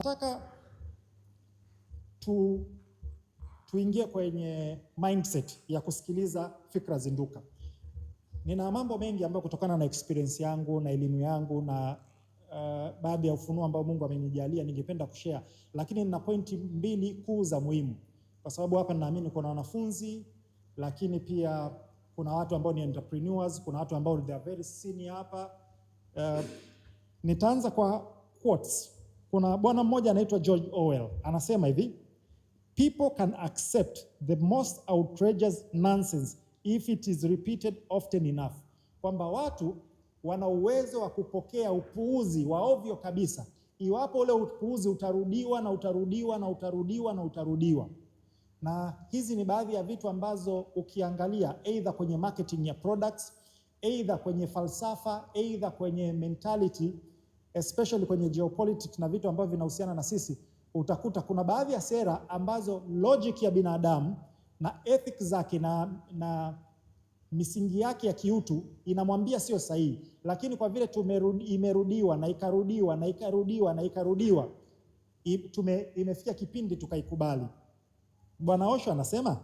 Nataka tuingie kwenye mindset ya kusikiliza fikra zinduka. Nina mambo mengi ambayo kutokana na experience yangu na elimu yangu na baadhi ya ufunuo ambao Mungu amenijalia ningependa kushare, lakini nina pointi mbili kuu za muhimu, kwa sababu hapa ninaamini kuna wanafunzi, lakini pia kuna watu ambao ni entrepreneurs, kuna watu ambao they are very senior hapa. Nitaanza kwa quotes. Kuna bwana mmoja anaitwa George Orwell, anasema hivi: people can accept the most outrageous nonsense if it is repeated often enough. Kwamba watu wana uwezo wa kupokea upuuzi wa ovyo kabisa iwapo ule upuuzi utarudiwa na utarudiwa na utarudiwa na utarudiwa. Na hizi ni baadhi ya vitu ambazo ukiangalia either kwenye marketing ya products, either kwenye falsafa, either kwenye mentality, especially kwenye geopolitics na vitu ambavyo vinahusiana na sisi, utakuta kuna baadhi ya sera ambazo logic ya binadamu na ethics zake na misingi yake ya kiutu inamwambia sio sahihi, lakini kwa vile imerudiwa na ikarudiwa na ikarudiwa na ikarudiwa, imefika kipindi tukaikubali. Bwana Osho anasema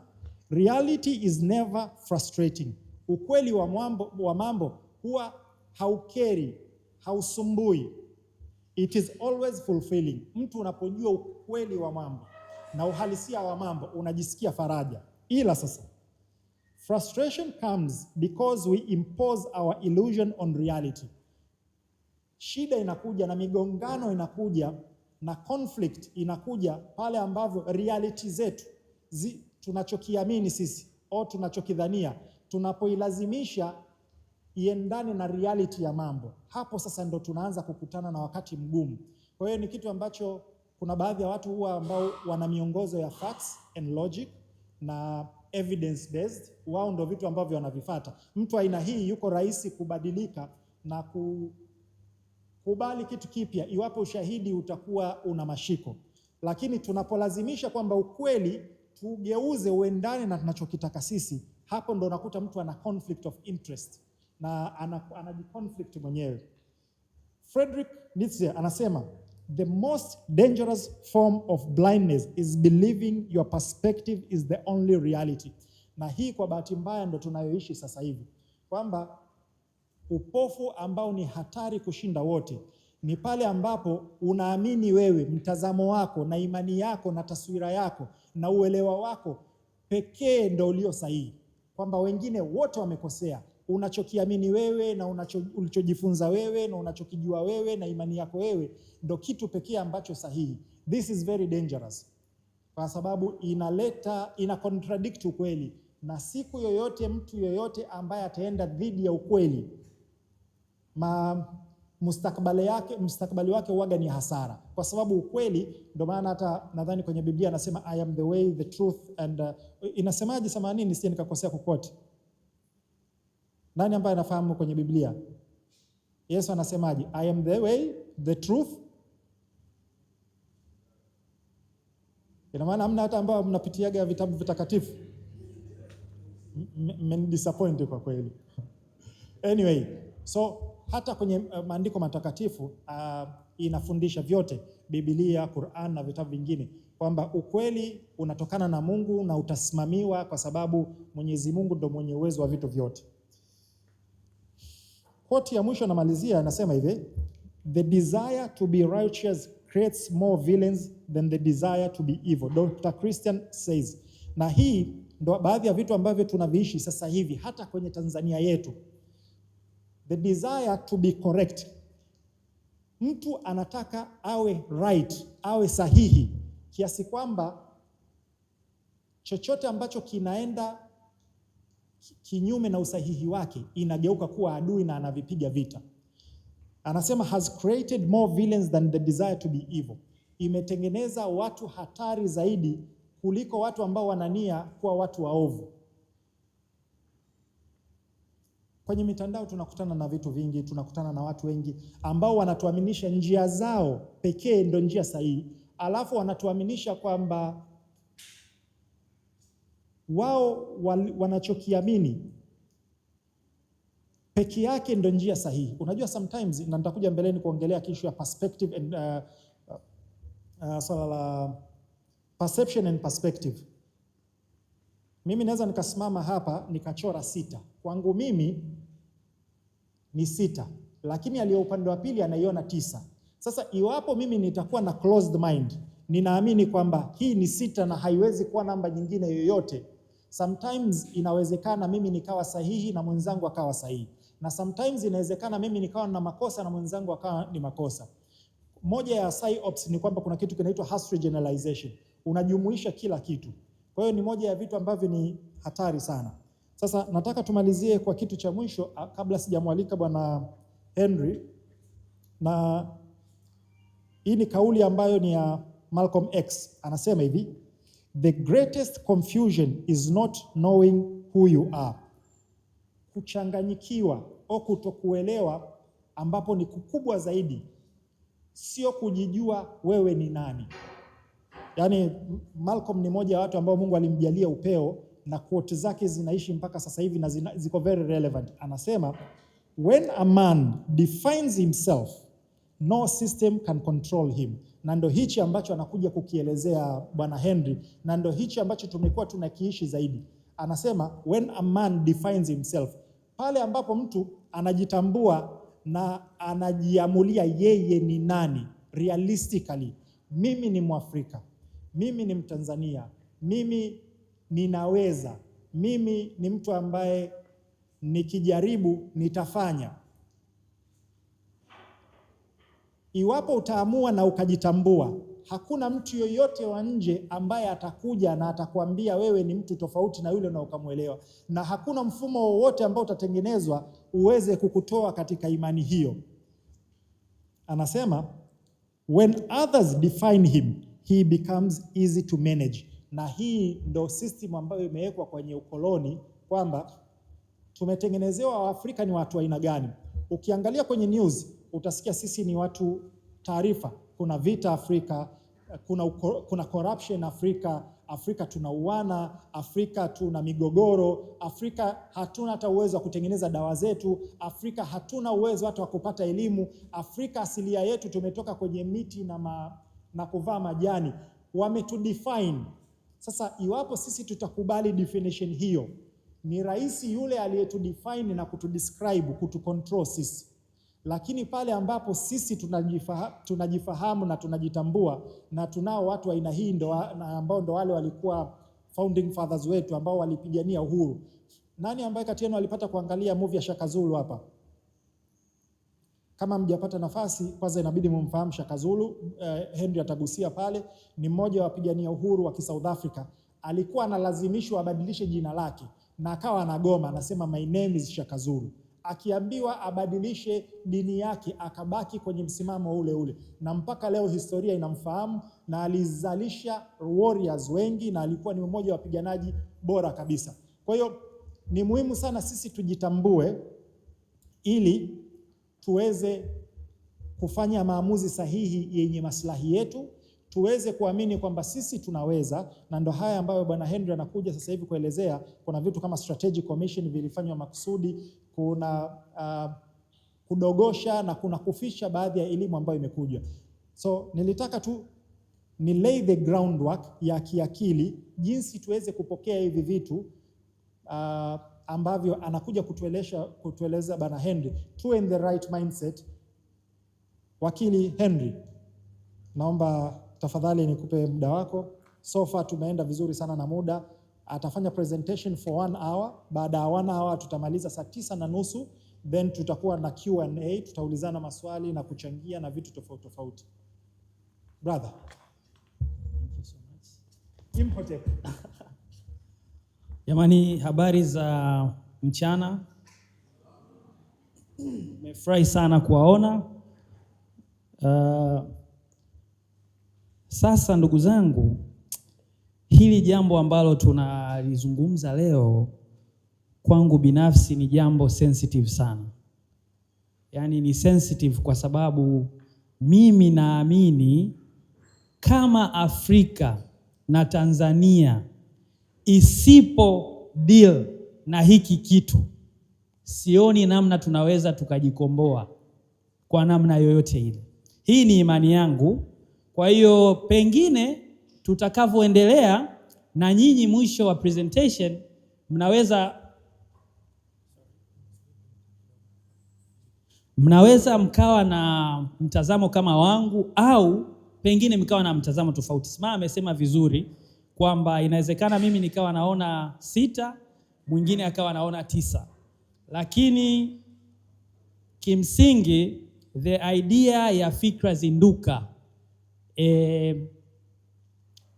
reality is never frustrating. Ukweli wa mambo huwa haukeri, hausumbui. It is always fulfilling. Mtu unapojua ukweli wa mambo na uhalisia wa mambo unajisikia faraja. Ila sasa frustration comes because we impose our illusion on reality. Shida inakuja na migongano inakuja na conflict inakuja pale ambavyo reality zetu tunachokiamini sisi au tunachokidhania tunapoilazimisha iendane na reality ya mambo. Hapo sasa ndo tunaanza kukutana na wakati mgumu. Kwa hiyo ni kitu ambacho kuna baadhi ya watu huwa ambao wana miongozo ya facts and logic na evidence based, wao ndo vitu ambavyo wanavifuata. Mtu aina hii yuko rahisi kubadilika na kukubali kitu kipya iwapo ushahidi utakuwa una mashiko. Lakini tunapolazimisha kwamba ukweli tugeuze uendane na tunachokitaka sisi, hapo ndo unakuta mtu ana conflict of interest na anajiconflict mwenyewe. Friedrich Nietzsche anasema the most dangerous form of blindness is believing your perspective is the only reality. Na hii kwa bahati mbaya ndo tunayoishi sasa hivi, kwamba upofu ambao ni hatari kushinda wote ni pale ambapo unaamini wewe, mtazamo wako na imani yako na taswira yako na uelewa wako pekee ndo ulio sahihi, kwamba wengine wote wamekosea. Unachokiamini wewe na ulichojifunza wewe na unachokijua wewe na imani yako wewe ndo kitu pekee ambacho sahihi. This is very dangerous, kwa sababu ina contradict ukweli, na siku yoyote mtu yoyote ambaye ataenda dhidi ya ukweli, mustakabali wake huaga ni hasara, kwa sababu ukweli, ndio maana hata nadhani kwenye Biblia anasema I am the way, the truth and inasemaje samanini nisije nikakosea kuquote. Nani ambaye anafahamu kwenye Biblia? Yesu anasemaje? I am the way, the truth. Ina maana hamna hata ambao mnapitiaga vitabu vitakatifu. Disappoint kwa kweli. Anyway, so hata kwenye maandiko matakatifu inafundisha vyote, Biblia, Qur'an na vitabu vingine, kwamba ukweli unatokana na Mungu na utasimamiwa kwa sababu Mwenyezi Mungu ndo mwenye uwezo wa vitu vyote. Quote ya mwisho namalizia anasema hivi: the desire to be righteous creates more villains than the desire to be evil. Dr. Christian says. Na hii ndo baadhi ya vitu ambavyo tunaviishi sasa hivi hata kwenye Tanzania yetu. The desire to be correct. Mtu anataka awe right, awe sahihi, kiasi kwamba chochote ambacho kinaenda kinyume na usahihi wake inageuka kuwa adui na anavipiga vita. Anasema has created more villains than the desire to be evil. Imetengeneza watu hatari zaidi kuliko watu ambao wanania kuwa watu waovu. Kwenye mitandao tunakutana na vitu vingi, tunakutana na watu wengi ambao wanatuaminisha njia zao pekee ndio njia sahihi, alafu wanatuaminisha kwamba wao wanachokiamini peke yake ndio njia sahihi. Unajua sometimes, na nitakuja mbeleni kuongelea issue ya perspective and swala la perception and perspective. Mimi naweza nikasimama hapa nikachora 6. Kwangu mimi ni 6, lakini aliye upande wa pili anaiona 9. Sasa iwapo mimi nitakuwa na closed mind, ninaamini kwamba hii ni 6 na haiwezi kuwa namba nyingine yoyote, sometimes inawezekana mimi nikawa sahihi na mwenzangu akawa sahihi, na sometimes inawezekana mimi nikawa na makosa na mwenzangu akawa ni makosa. Moja ya psyops ni kwamba kuna kitu kinaitwa Husserl generalization, unajumuisha kila kitu. Kwa hiyo ni moja ya vitu ambavyo ni hatari sana. Sasa nataka tumalizie kwa kitu cha mwisho kabla sijamwalika Bwana Henry, na hii ni kauli ambayo ni ya Malcolm X. Anasema hivi: the greatest confusion is not knowing who you are. Kuchanganyikiwa au kutokuelewa ambapo ni kukubwa zaidi sio kujijua wewe ni nani. Yaani Malcolm ni moja wa watu ambao Mungu alimjalia upeo na quote zake zinaishi mpaka sasa hivi na ziko very relevant. Anasema when a man defines himself, no system can control him. Na ndo hichi ambacho anakuja kukielezea Bwana Henry, na ndo hichi ambacho tumekuwa tunakiishi zaidi. Anasema when a man defines himself, pale ambapo mtu anajitambua na anajiamulia yeye ni nani realistically. Mimi ni Mwafrika, mimi ni Mtanzania, mimi ninaweza, mimi ni mtu ambaye nikijaribu nitafanya. Iwapo utaamua na ukajitambua, hakuna mtu yoyote wa nje ambaye atakuja na atakwambia wewe ni mtu tofauti na yule na ukamwelewa, na hakuna mfumo wowote ambao utatengenezwa uweze kukutoa katika imani hiyo. Anasema when others define him, he becomes easy to manage. Na hii ndo system ambayo imewekwa kwenye ukoloni, kwamba tumetengenezewa Waafrika ni watu aina gani. Ukiangalia kwenye news utasikia sisi ni watu taarifa, kuna vita Afrika, kuna corruption Afrika, Afrika tunauana, Afrika tuna migogoro, Afrika hatuna hata uwezo wa kutengeneza dawa zetu, Afrika hatuna uwezo hata wa kupata elimu, Afrika asilia yetu tumetoka kwenye miti na kuvaa majani. Wametudefine. Sasa iwapo sisi tutakubali definition hiyo, ni rahisi yule aliyetudefine na kutudescribe kutucontrol sisi. Lakini pale ambapo sisi tunajifahamu na tunajitambua, na tunao watu aina hii ndo ambao ndo wale walikuwa founding fathers wetu ambao walipigania uhuru. Nani ambaye kati yenu alipata kuangalia movie ya Shaka Zulu hapa? Kama mjapata nafasi, kwanza inabidi mumfahamu Shaka Zulu. Henry atagusia pale. Ni mmoja wa wapigania uhuru wa South Africa. Alikuwa analazimishwa abadilishe jina lake na akawa anagoma, anasema my name is Shaka Zulu. Akiambiwa abadilishe dini yake akabaki kwenye msimamo ule ule, na mpaka leo historia inamfahamu, na alizalisha warriors wengi na alikuwa ni mmoja wa wapiganaji bora kabisa. Kwa hiyo ni muhimu sana sisi tujitambue ili tuweze kufanya maamuzi sahihi yenye maslahi yetu, tuweze kuamini kwamba sisi tunaweza. Na ndo haya ambayo Bwana Henry anakuja sasa hivi kuelezea. Kuna vitu kama strategic commission vilifanywa makusudi, kuna kudogosha na kuna kufisha baadhi ya elimu ambayo imekuja. So nilitaka tu ni lay the groundwork ya kiakili jinsi tuweze kupokea hivi vitu ambavyo anakuja kutueleza Bwana Henry, tuwe in the right mindset. Wakili Henry, naomba tafadhali nikupe muda wako. So far tumeenda vizuri sana na muda. Atafanya presentation for 1 hour. Baada ya 1 hour tutamaliza saa 9:30, then tutakuwa na Q&A, tutaulizana maswali na kuchangia na vitu tofauti tofauti. Brother. Thank you so much. Imhotep. Jamani, habari za mchana. Nimefurahi sana kuwaona. Sasa ndugu zangu, hili jambo ambalo tunalizungumza leo kwangu binafsi ni jambo sensitive sana. Yaani ni sensitive kwa sababu mimi naamini kama Afrika na Tanzania isipo deal na hiki kitu, sioni namna tunaweza tukajikomboa kwa namna yoyote ile. Hii ni imani yangu Kwa hiyo pengine tutakavyoendelea na nyinyi mwisho wa presentation mnaweza mkawa na mtazamo kama wangu au pengine mkawa na mtazamo tofauti. Sima amesema vizuri kwamba inawezekana mimi nikawa naona 6, mwingine akawa naona 9. Lakini kimsingi the idea ya fikra zinduka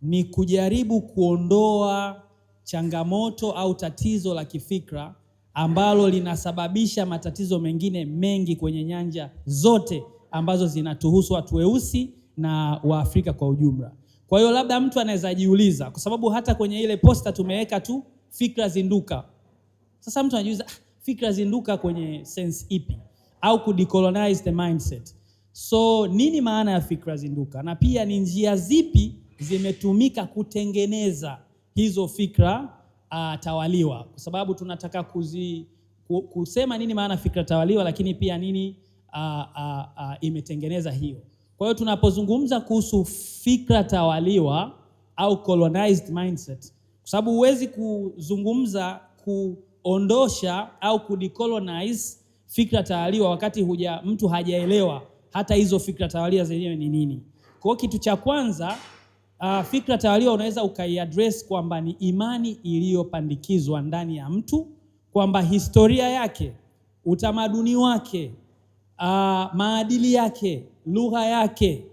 ni kujaribu kuondoa changamoto au tatizo la kifikra ambalo linasababisha matatizo mengine mengi kwenye nyanja zote ambazo zinatuhusu watu weusi na Waafrika kwa ujumla. Kwa hiyo labda mtu anaweza jiuliza, kwa sababu hata kwenye ile posta tumeweka tu fikra zinduka. Sasa mtu anajiuliza fikra zinduka kwenye sense ipi? Au kudecolonize the mindset. So nini maana ya fikra zinduka? Na pia ni njia zipi zimetumika kutengeneza hizo fikra tawaliwa? Kwa sababu tunataka kusema nini maana fikra tawaliwa, lakini pia nini imetengeneza hiyo. Kwa hiyo tunapozungumza kuhusu fikra tawaliwa au colonized mindset, kwa sababu huwezi kuzungumza kuondosha au kudecolonize fikra tawaliwa wakati mtu hajaelewa hata hizo fikra tawaliwa zenyewe ni nini. Kwa hiyo kitu cha kwanza, fikra tawaliwa unaweza ukaiaddress kwamba ni imani iliyopandikizwa ndani ya mtu kwamba historia yake, utamaduni wake, maadili yake, lugha yake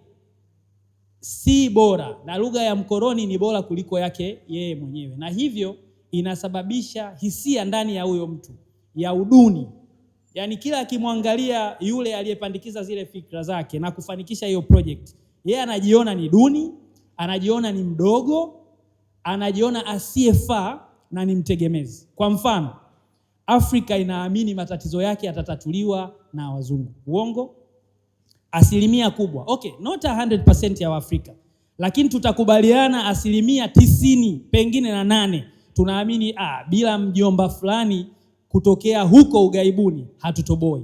si bora na lugha ya mkoloni ni bora kuliko yake yeye mwenyewe, na hivyo inasababisha hisia ndani ya huyo mtu ya uduni. Yaani kila akimwangalia yule aliyepandikiza zile fikra zake na kufanikisha hiyo project, yeye anajiona ni duni, anajiona ni mdogo, anajiona asiyefaa na ni mtegemezi. Kwa mfano, Afrika inaamini matatizo yake yatatatuliwa na wazungu. Uongo? Asilimia kubwa. Okay, not 100% ya Waafrika. Lakini tutakubaliana asilimia 90 pengine na 8 tunaamini bila mjomba fulani kutokea huko ugaibuni hatutoboi.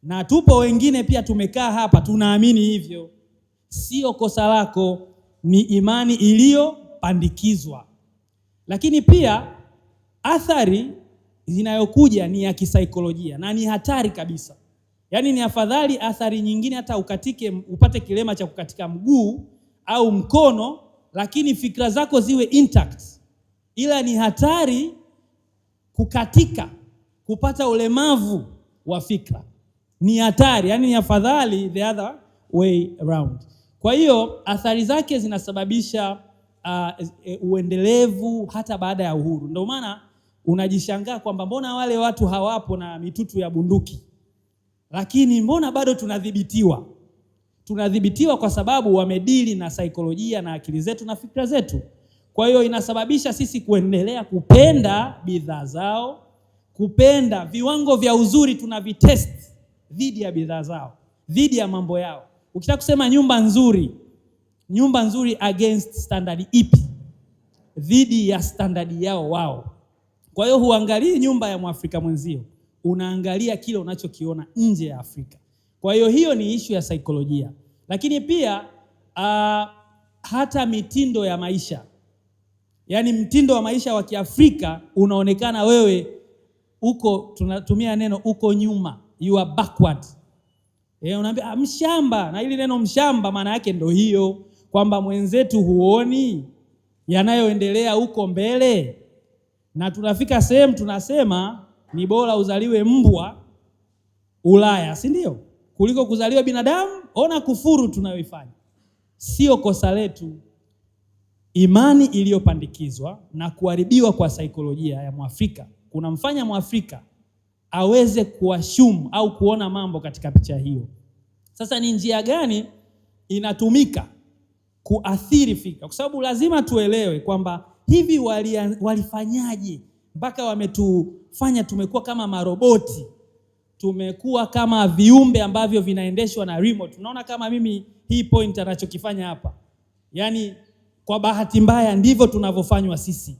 Na tupo wengine pia tumekaa hapa tunaamini hivyo. Sio kosa lako, ni imani iliyopandikizwa. Lakini pia athari zinayokuja ni ya kisaikolojia na ni hatari kabisa. Yaani ni afadhali athari nyingine hata upate kilema cha kukatika mguu au mkono, lakini fikra zako ziwe intact. Ila ni hatari kupata ulemavu wa fikra. Ni hatari, yani ni afadhali the other way around. Kwa hiyo athari zake zinasababisha uendelevu hata baada ya uhuru. Ndio maana unajishangaa kwamba mbona wale watu hawapo na mitutu ya bunduki, lakini mbona bado tunadhibitiwa? Tunadhibitiwa kwa sababu wamedili na saikolojia na akili zetu na fikra zetu. Kwa hiyo inasababisha sisi kuendelea kupenda bidhaa zao, kupenda viwango vya uzuri tunavitest dhidi ya bidhaa zao, dhidi ya mambo yao. Ukitaka kusema nyumba nzuri against standard ipi? Dhidi ya standard yao wao. Kwa hiyo huangalii nyumba ya Mwafrika mwenzio, unaangalia kile unachokiona nje ya Afrika. Kwa hiyo ni issue ya saikolojia. Lakini pia hata mitindo ya maisha. Yaani mtindo wa maisha wa Kiafrika unaonekana wewe tunatumia neno uko nyuma, you are backward. Unaambia mshamba, na hili neno mshamba maana yake ndio hiyo kwamba mwenzetu huoni yanayoendelea huko mbele. Na tunafika sehemu tunasema ni bora uzaliwe mbwa Ulaya, si ndio? Kuliko kuzaliwa binadamu. Ona kufuru tunayoifanya. Sio kosa letu. Imani iliyopandikizwa na kuharibiwa kwa saikolojia ya Mwafrika kunamfanya Mwafrika aweze kuashumu au kuona mambo katika picha hiyo. Sasa ni njia gani inatumika kuathiri fikra? Kwa sababu lazima tuelewe kwamba hivi walifanyaje mpaka wametufanya tumekuwa kama maroboti, tumekuwa kama viumbe ambavyo vinaendeshwa na remote. Unaona kama mimi hii point anachokifanya hapa, yaani kwa bahati mbaya ndivyo tunavyofanywa sisi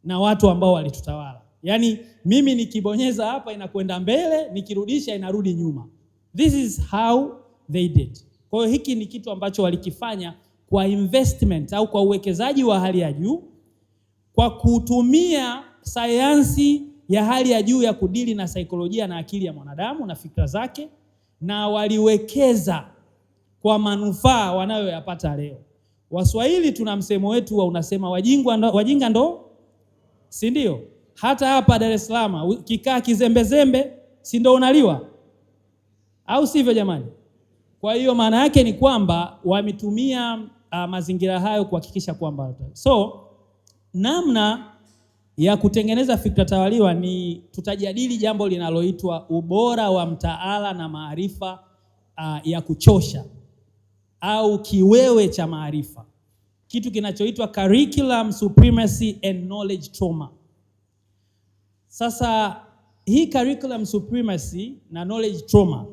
na watu ambao walitutawala. Yaani mimi nikibonyeza hapa inakwenda mbele, nikirudisha inarudi nyuma. This is how they did. Kwa hiyo hiki ni kitu ambacho walikifanya kwa investment au kwa uwekezaji wa hali ya juu, kwa kutumia sayansi ya hali ya juu ya kudili na saikolojia na akili ya mwanadamu na fikra zake, na waliwekeza kwa manufaa wanayoyapata leo. Waswahili tuna msemo wetu unasema wajinga ndo, si ndio? Hata hapa Dar es Salaam ukikaa kizembezembe, si ndio unaliwa? Au sivyo jamani? Kwa hiyo maana yake ni kwamba wametumia mazingira hayo kuhakikisha kwamba namna ya kutengeneza fikra tawaliwa ni tutajadili jambo linaloitwa ubora wa mtaala na maarifa ya kuchosha au kiwewe cha maarifa, kitu kinachoitwa curriculum supremacy and knowledge trauma. Sasa hii curriculum supremacy na knowledge trauma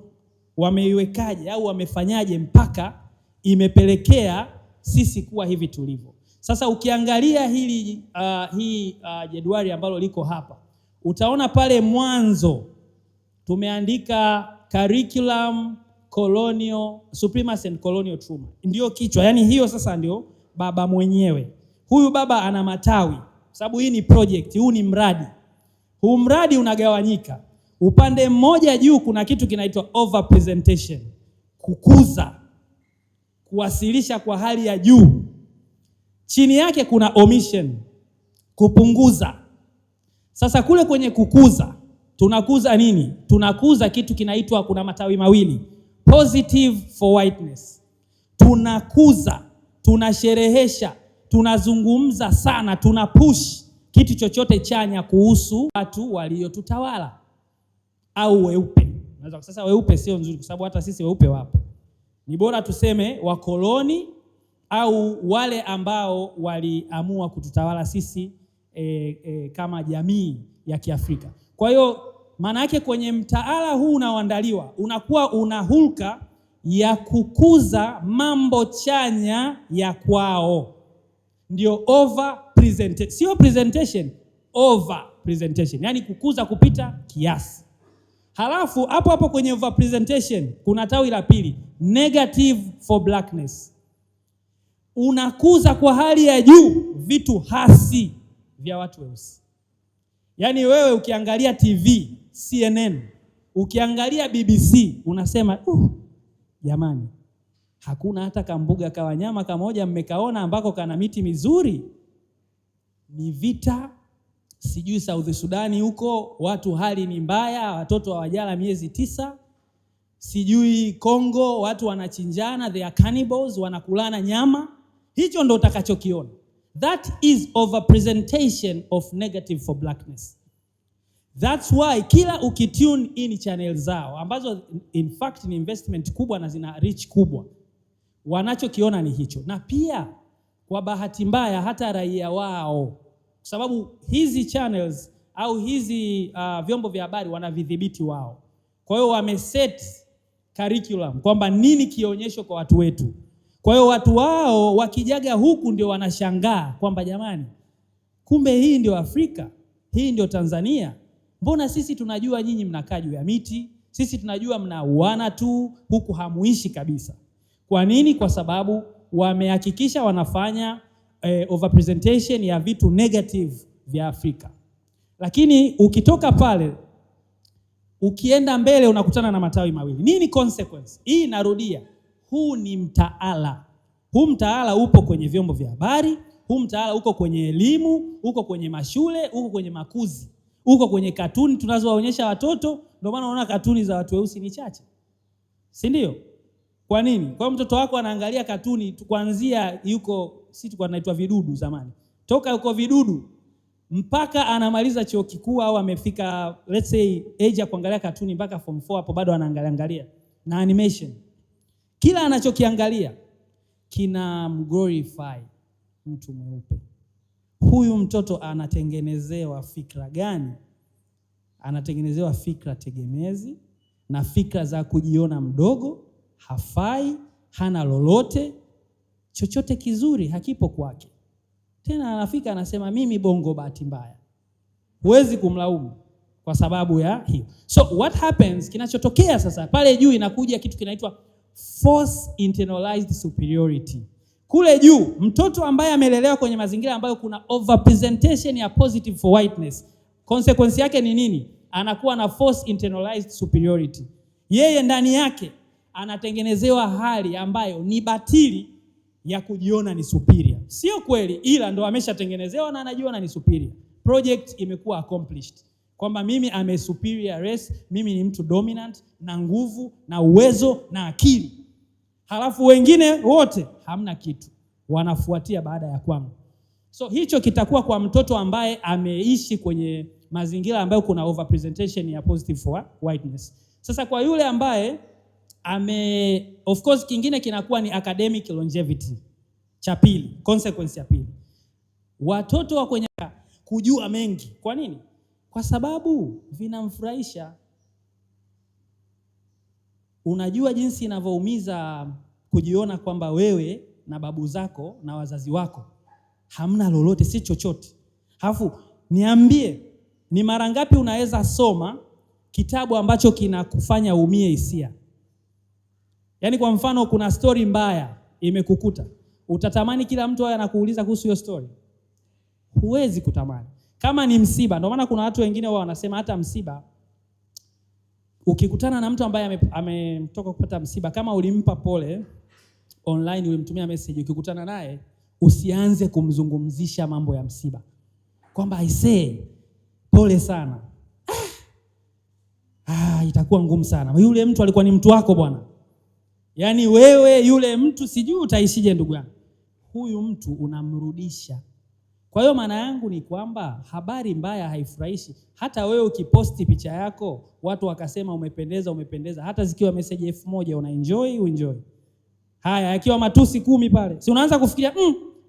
wameiwekaje au wamefanyaje mpaka imepelekea sisi kuwa hivi tulivyo? Sasa ukiangalia hii jedwali ambalo liko hapa, utaona pale mwanzo tumeandika curriculum colonial supremacy and colonial trauma, ndio kichwa. Yani hiyo sasa ndio baba mwenyewe. Huyu baba ana matawi, sababu hii ni project, huu ni mradi. Huu mradi unagawanyika. Upande mmoja juu kuna kitu kinaitwa over presentation, kukuza, kuwasilisha kwa hali ya juu. Chini yake kuna omission, kupunguza. Sasa kule kwenye kukuza, tunakuza nini? Tunakuza kitu kinaitwa, kuna matawi mawili, positive for whiteness. Tunakuza, tunasherehesha, tunazungumza sana, tunapush kitu chochote chanya kuhusu watu waliotutawala au weupe. Sasa weupe sio nzuri kwa sababu hata sisi weupe wapo. Ni bora tuseme wakoloni au wale ambao waliamua kututawala sisi kama jamii ya Kiafrika. Kwa hiyo maana yake kwenye mtaala huu unaoandaliwa unakuwa una hulka ya kukuza mambo chanya ya kwao. Ndio over presentation, sio presentation, over presentation. Yaani kukuza kupita kiasi. Halafu hapo hapo kwenye over presentation kuna tawi la pili, negative for blackness. Unakuza kwa hali ya juu vitu hasi vya watu weusi. Yaani wewe ukiangalia TV, CNN, ukiangalia BBC, unasema jamani, hakuna hata kambuga ka wanyama kamoja mmekaona ambako kana miti mizuri. Ni vita, sijui South Sudani huko watu hali ni mbaya, watoto hawajala miezi 9. Sijui Kongo watu wanachinjana, they are cannibals, wanakulana nyama. Hicho ndo utakachokiona. That is overrepresentation of negative for blackness. That's why kila ukitune in channel zao ambazo in fact ni investment kubwa na zina reach kubwa, wanachokiona ni hicho. Na pia kwa bahati mbaya hata raia wao, kwa sababu hizi channels au hizi vyombo vya habari wanavidhibiti wao. Kwa hiyo wameset curriculum kwamba nini kionyesho kwa watu wetu. Kwa hiyo watu wao wakijaga huku ndio wanashangaa kwamba jamani, kumbe hii ndio Afrika, hii ndio Tanzania. Mbona sisi tunajua nyinyi mnakaa juu ya miti, sisi tunajua mnauana tu, huku hamuishi kabisa. Kwa nini? Kwa sababu wamehakikisha wanafanya overrepresentation ya vitu negative vya Afrika. Lakini ukitoka pale ukienda mbele unakutana na matawi mawili. Nini consequence? Hii narudia. Huu ni mtaala. Huu mtaala upo kwenye vyombo vya habari, huu mtaala uko kwenye elimu, uko kwenye mashule, uko kwenye makuzi, uko kwenye katuni tunazowaonyesha watoto. Ndio maana unaona katuni za watu weusi ni chache. Si ndio? Kwa nini? Kwa mtoto wako anaangalia katuni kuanzia yuko, sisi tulikuwa tunaitwa vidudu zamani. Toka yuko vidudu mpaka anamaliza chuo kikuu au amefika let's say age ya kuangalia katuni mpaka form 4, hapo bado anaangalia na animation. Kila anachokiangalia kina glorify mtu mweupe. Huyu mtoto anatengenezewa fikra gani? Anatengenezewa fikra tegemezi na fikra za kujiona mdogo, hafai, hana lolote, chochote kizuri hakipo kwake. Tena anafika anasema mimi bongo bahati mbaya. Huwezi kumlaumu kwa sababu ya hiyo. So what happens, kinachotokea sasa pale juu inakuja kitu kinaitwa false internalized superiority. Kule juu, mtoto ambaye amelelewa kwenye mazingira ambayo kuna overrepresentation ya positive for whiteness, consequence yake ni nini? Anakuwa na false internalized superiority. Yeye ndani yake anatengenezewa hali ambayo ni batili ya kujiona ni superior. Sio kweli, ila ndo ameshatengenezewa na anajiona ni superior. Project imekuwa accomplished kwamba mimi am superior race, mimi ni mtu dominant na nguvu na uwezo na akili. Halafu wengine wote hamna kitu, wanafuatia baada ya kwangu. So hicho kitakuwa kwa mtoto ambaye ameishi kwenye mazingira ambayo kuna overrepresentation ya positive for whiteness. Sasa kwa yule ambaye of course kingine kinakuwa ni academic longevity. Cha pili, consequence ya pili. Watoto wa kwenye kujua mengi. Kwa nini? Kwa sababu vinamfurahisha. Unajua jinsi inavyoumiza kujiona kwamba wewe na babu zako na wazazi wako hamna lolote, si chochote. Halafu niambie, ni mara ngapi unaweza soma kitabu ambacho kinakufanya umie hisia? Yaani kwa mfano kuna story mbaya imekukuta. Utatamani kila mtu awe anakuuliza kuhusu hiyo story? Huwezi kutamani. Kama ni msiba, ndio maana kuna watu wengine wao wanasema hata msiba, ukikutana na mtu ambaye ametoka kupata msiba, kama ulimpa pole online, ulimtumia message, ukikutana naye usianze kumzungumzisha mambo ya msiba. Kwamba aisee, pole sana. Itakuwa ngumu sana. Yule mtu alikuwa ni mtu wako bwana. Yaani wewe yule mtu sijui utaishije ndugu yangu. Huyu mtu unamrudisha. Kwa hiyo maana yangu ni kwamba habari mbaya haifurahishi. Hata wewe ukiposti picha yako, watu wakasema umependeza, hata zikiwa message 1000 unaenjoy. Haya, akiwa matusi 10 pale, si unaanza kufikiria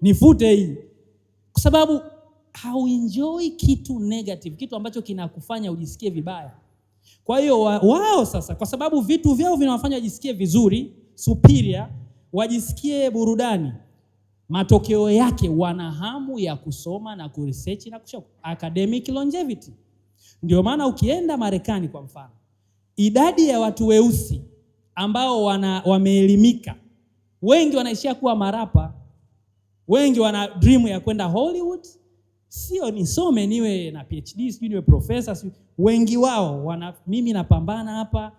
nifute hii. Kwa sababu hauenjoy kitu negative, kitu ambacho kinakufanya ujisikie vibaya. Kwa hiyo wao sasa, kwa sababu vitu vyao vinawafanya wajisikie vizuri, superior, wajisikie burudani, matokeo yake wana hamu ya kusoma na kuresearch na kushoka. Academic longevity. Ndio maana ukienda Marekani kwa mfano, idadi ya watu weusi ambao wameelimika, wengi wanaishia kuwa marapa, wengi wana dream ya kwenda Hollywood. Sio nisome niwe na PhD, sio niwe professor, wengi wao mimi napambana hapa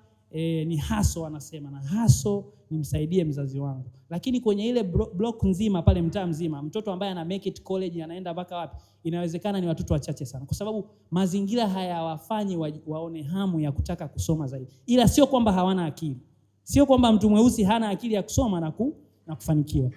ni haso, wanasema na haso nimsaidie mzazi wangu. Lakini kwenye ile block nzima pale, mtaa mzima, mtoto ambaye ana make it college anaenda mpaka wapi, inawezekana ni watoto wachache sana, kwa sababu mazingira hayawafanyi waone hamu ya kutaka kusoma zaidi. Ila sio kwamba hawana akili, sio kwamba mtu mweusi hana akili ya kusoma na kufanikiwa.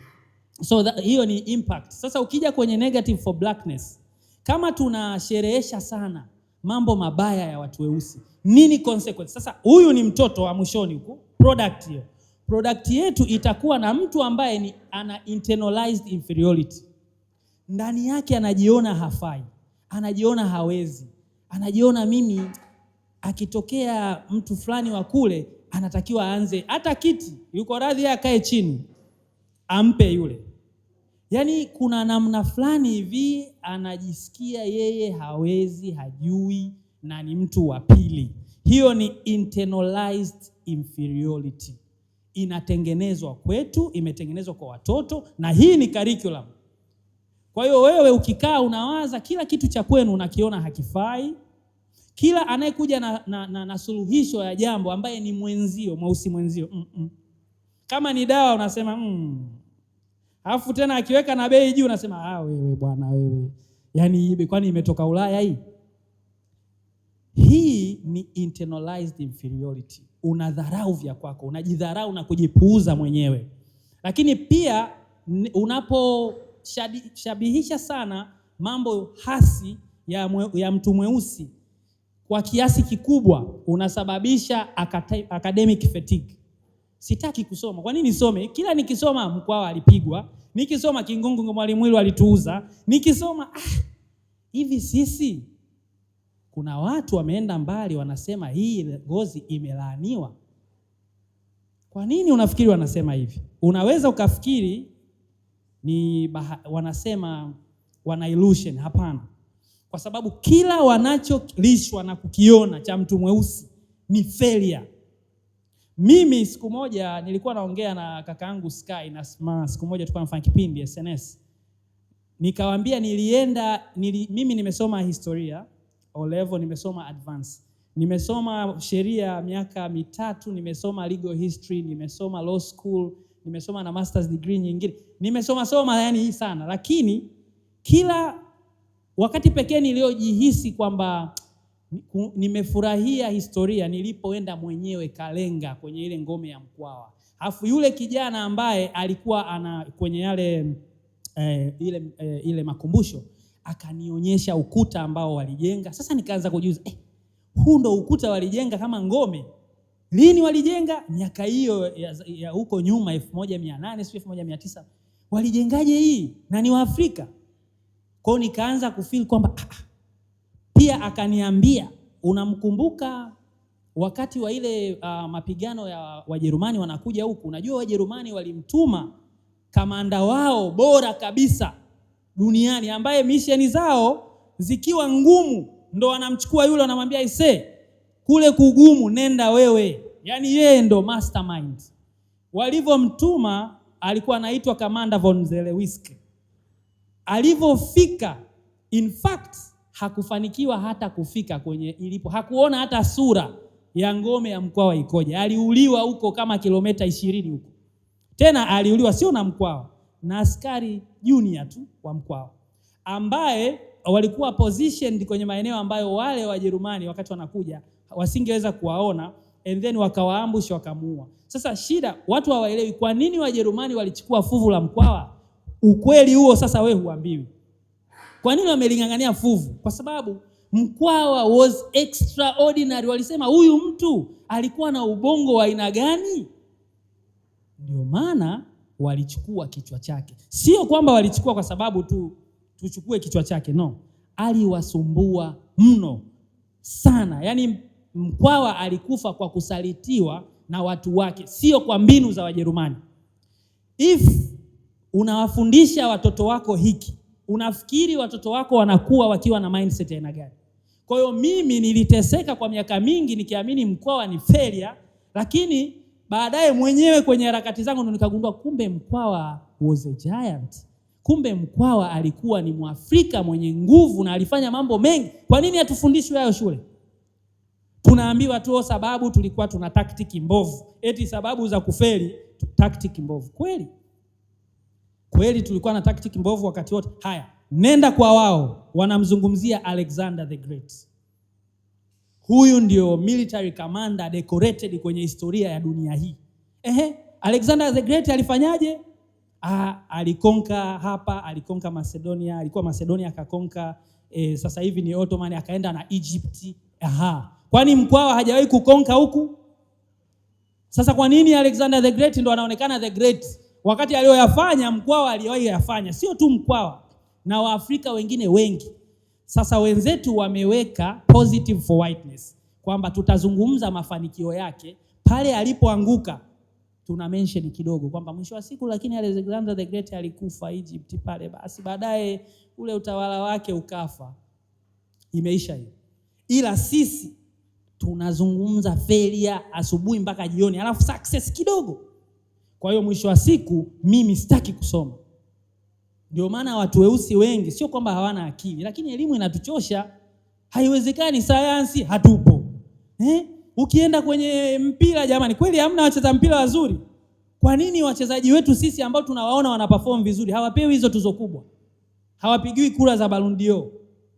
So hiyo ni impact. Sasa ukija kwenye negative for blackness, kama tunasherehesha sana mambo mabaya ya watu weusi, nini consequence? Sasa huyu ni mtoto wa mwishoni huko, product hiyo. Product yetu itakuwa na mtu ambaye ana internalized inferiority. Ndani yake anajiona hafai, anajiona hawezi, anajiona mimi, akitokea mtu fulani wa kule anatakiwa aanze hata kiti, yuko radhi akae chini ampe yule. Yaani kuna namna fulani hivi anajisikia yeye hawezi, hajui na ni mtu wa pili. Hiyo ni internalized inferiority. Inatengenezwa kwetu, imetengenezwa kwa watoto, na hii ni curriculum. Kwa hiyo wewe ukikaa unawaza kila kitu cha kwenu unakiona hakifai. Kila anayekuja na suluhisho ya jambo ambaye ni mwenzio, mweusi mwenzio, kama ni dawa unasema alafu tena akiweka na bei juu unasema wewe bwana wewe, yaani kwani imetoka Ulaya hii? Hii ni internalized inferiority. Unadharau vya kwako, unajidharau na kujipuuza mwenyewe. Lakini pia unaposhabihisha sana mambo hasi ya mtu mweusi kwa kiasi kikubwa, unasababisha academic fatigue. Sitaki kusoma. Kwa nini nisome? Kila nikisoma Mkwawa alipigwa, nikisoma Kingungu Mwalimu alituuza, nikisoma hivi sisi. Kuna watu wameenda mbali wanasema hii ngozi imelaaniwa. Kwa nini unafikiri wanasema hivi? Unaweza ukafikiri wanasema wana illusion. Hapana. Kwa sababu kila wanacholishwa na kukiona cha mtu mweusi ni failure. Mimi siku moja nilikuwa naongea na kakaangu Sky na siku moja tulikuwa tunafanya kipindi SNS. Nikawaambia mimi nimesoma historia O level, nimesoma advance. Nimesoma sheria miaka 3, nimesoma legal history, nimesoma law school, nimesoma na masters degree nyingine. Nimesoma yani hii sana, lakini kila wakati pekee niliojihisi kwamba nimefurahia historia nilipoenda mwenyewe Kalenga kwenye ile ngome ya Mkwawa. Alafu yule kijana ambaye alikuwa kwenye yale ile makumbusho akanionyesha ukuta ambao walijenga. Sasa nikaanza kujiuliza, huu ndo ukuta walijenga kama ngome? Lini walijenga? Miaka hiyo ya huko nyuma 1800 sio 1900. Walijengaje hii? Na ni Waafrika. Kwa hiyo nikaanza kufeel kwamba pia akaniambia, unamkumbuka wakati wa ile mapigano ya Wajerumani wanakuja huku, unajua Wajerumani walimtuma kamanda wao bora kabisa duniani ambaye misheni zao zikiwa ngumu ndo wanamchukua yule, wanamwambia kule kugumu nenda wewe. Yaani yeye ndo mastermind. Walivomtuma alikuwa anaitwa Kamanda von Zelewski. Alivofika, in fact hakufanikiwa hata kufika kwenye ilipo. Hakuona hata sura ya ngome ya Mkwawa ikoje. Aliuliwa huko kama kilomita 20 huko. Tena aliuliwa sio na Mkwawa, na askari junior tu wa Mkwawa ambaye walikuwa positioned kwenye maeneo ambayo wale Wajerumani wakati wanakuja wasingeweza kuwaona, and then wakawaambush wakamuua. Sasa shida watu hawaelewi kwa nini Wajerumani walichukua fuvu la Mkwawa. Ukweli huo sasa wewe huambiwi. Kwa nini wamelingangania fuvu? Kwa sababu Mkwawa was extraordinary. Walisema huyu mtu alikuwa na ubongo wa aina gani? Ndio maana walichukua kichwa chake. Sio kwamba walichukua kwa sababu tu tuchukue kichwa chake, no. Aliwasumbua mno sana. Yaani Mkwawa alikufa kwa kusalitiwa na watu wake, sio kwa mbinu za Wajerumani. If unawafundisha watoto wako hiki, unafikiri watoto wako wanakuwa wakiwa na mindset ya aina gani? Kwa hiyo mimi niliteseka kwa miaka mingi nikiamini Mkwawa ni failure, lakini baadaye mwenyewe kwenye harakati zangu ndo nikagundua kumbe Mkwawa was a giant. Kumbe Mkwawa alikuwa ni Mwafrika mwenye nguvu na alifanya mambo mengi. Kwa nini hatufundishwi hayo shule? Tunaambiwa tu sababu tulikuwa tuna tactic mbovu. Eti sababu za kufeli, tactic mbovu. Kweli tulikuwa na tactic mbovu wakati wote. Haya, nenda kwa wao, wanamzungumzia Alexander the Great. Huyu ndio military commander decorated kwenye historia ya dunia hii. Alexander the Great alifanyaje? Alikonka hapa, alikonka Macedonia, alikuwa Macedonia akakonka, sasa hivi ni Ottoman, akaenda na Egypt. Kwani Mkwawa hajawahi kukonka huku? Sasa kwa nini Alexander the Great ndo anaonekana the great? Wakati aliyoyafanya Mkwawa aliwahi yafanya, sio tu Mkwawa na Waafrika wengine wengi. Sasa wenzetu wameweka positive for whiteness kwamba tutazungumza mafanikio yake pale alipoanguka. Tuna mention kidogo kwamba mwisho wa siku lakini Alexander the Great alikufa Egypt pale, basi baadaye ule utawala wake ukafa. Imeisha hiyo. Ila sisi tunazungumza failure asubuhi mpaka jioni, alafu success kidogo. Kwa hiyo mwisho wa siku mimi sitaki kusoma. Ndio maana watu weusi wengi sio kwamba hawana akili, lakini elimu inatuchosha. Haiwezekani sayansi hatupo. Ukienda kwenye mpira jamani, kweli hamna wacheza mpira wazuri? Kwa nini wachezaji wetu sisi ambao tunawaona wana perform vizuri hawapewi hizo tuzo kubwa? Hawapigiwi kura za Ballon d'Or.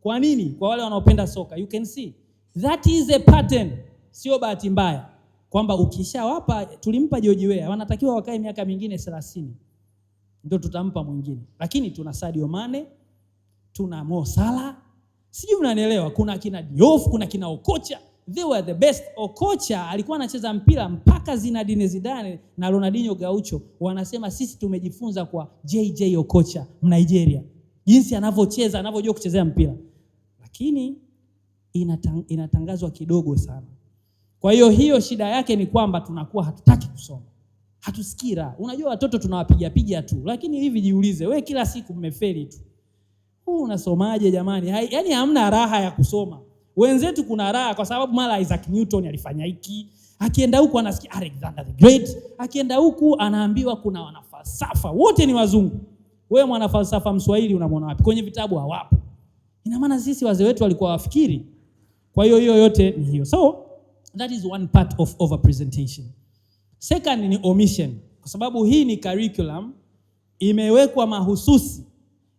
Kwa nini? Kwa wale wanaopenda soka. You can see. That is a pattern. Sio bahati mbaya kwamba ukishawapa, tulimpa George Weah, wanatakiwa wakae miaka mingine 30. Ndio tutampa mwingine. Lakini tuna Sadio Mane, tuna Mo Salah. Sijui mnanielewa, kuna kina Diouf, kuna kina Okocha. They were the best. Okocha alikuwa anacheza mpira mpaka Zinedine Zidane na Ronaldinho Gaucho wanasema sisi tumejifunza kwa JJ Okocha Nigeria, jinsi anavyocheza, anavyojua kuchezea mpira. Lakini inatangazwa kidogo sana. Kwa hiyo shida yake ni kwamba tunakuwa hatutaki kusoma. Hatusikira. Unajua watoto tunawapiga tu. Lakini hivi jiulize, wewe kila siku mmefeli tu. Unasomaje jamani? Yaani hamna raha ya kusoma. Wenzetu kuna raha kwa sababu mara Isaac Newton alifanya hiki, Akienda huku anasikia Alexander the Great, akienda huku anaambiwa kuna wanafalsafa wote ni wazungu. Wewe mwanafalsafa Mswahili unamwona wapi? Kwenye vitabu hawapo. Ina maana sisi wazee wetu walikuwa wafikiri. Kwa hiyo yote ni hiyo. So that is one part of overrepresentation. Second ni omission. Kwa sababu hii ni curriculum imewekwa mahususi,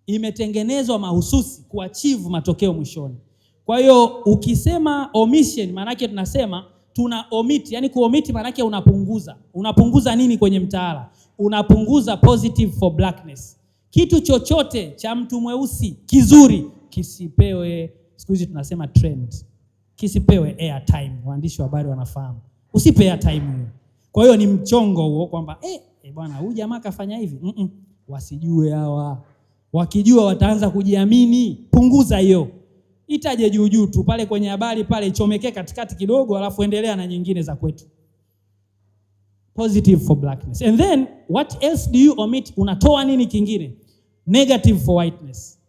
imetengenezwa mahususi kuachieve matokeo mwishoni. Kwa hiyo ukisema omission maana yake tunasema tuna omit, yani kuomit maana yake unapunguza. Unapunguza nini kwenye mtaala? Unapunguza positive for blackness. Kitu chochote cha mtu mweusi kizuri kisipewe, siku hizi tunasema trend, kisipewe airtime. Waandishi wa habari wanafahamu. Usipe airtime hiyo. Kwa hiyo ni mchongo huo kwamba bwana huyu jamaa kafanya hivi. Wasijue hawa. Wakijua wataanza kujiamini. Punguza hiyo. Itaje juu tu pale kwenye habari pale, ichomekee katikati kidogo, alafu endelea na nyingine za kwetu. Positive for blackness. And then what else do you omit? Unatoa nini kingine? Negative for whiteness.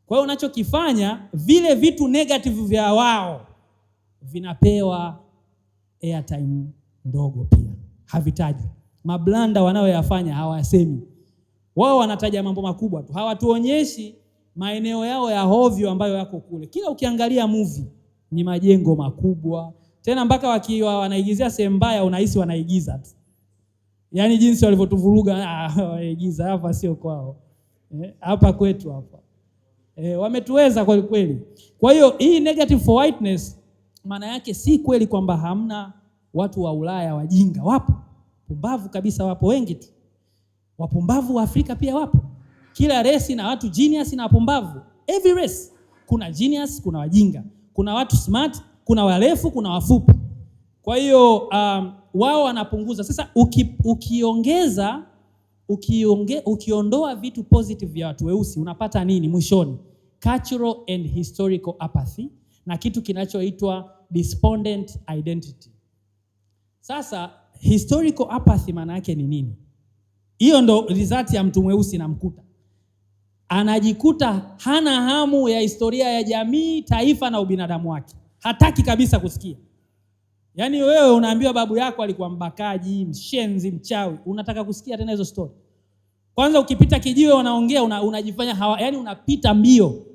Kwa hiyo unachokifanya vile vitu negative vya wao vinapewa airtime ndogo pia. Havitaji. Mablanda wanaoyafanya hawasemi. Wao wanataja mambo makubwa tu. Hawatuonyeshi maeneo yao ya hovyo ambayo yako kule. Kila ukiangalia movie ni majengo makubwa. Tena mpaka wakiwa wanaigizia sehemu mbaya unahisi wanaigiza tu. Yaani jinsi walivyotuvuruga, waigiza hapa sio kwao. Hapa kwetu hapa. Wametuweza kwa kweli. Kwa hiyo hii negative for whiteness maana yake si kweli kwamba hamna watu wa Ulaya wajinga. Wapo. Pumbavu kabisa wapo wengi tu. Wapumbavu wa Afrika pia wapo. Kila race na watu genius na wapumbavu. Every race kuna genius, kuna wajinga. Kuna watu smart, kuna warefu, kuna wafupi. Kwa hiyo wao wanapunguza. Sasa ukiondoa vitu positive vya watu weusi unapata nini mwishoni? Cultural and historical apathy na kitu kinachoitwa despondent identity. Sasa historical apathy maana yake ni nini? Hiyo ndo result ya mtu mweusi na mkuta. Anajikuta hana hamu ya historia ya jamii, taifa na ubinadamu wake. Hataki kabisa kusikia. Yaani wewe unaambiwa babu yako alikuwa mbakaji, mshenzi, mchawi, unataka kusikia tena hizo story? Kwanza ukipita kijiwe unaongea unajifanya yaani unapita mbio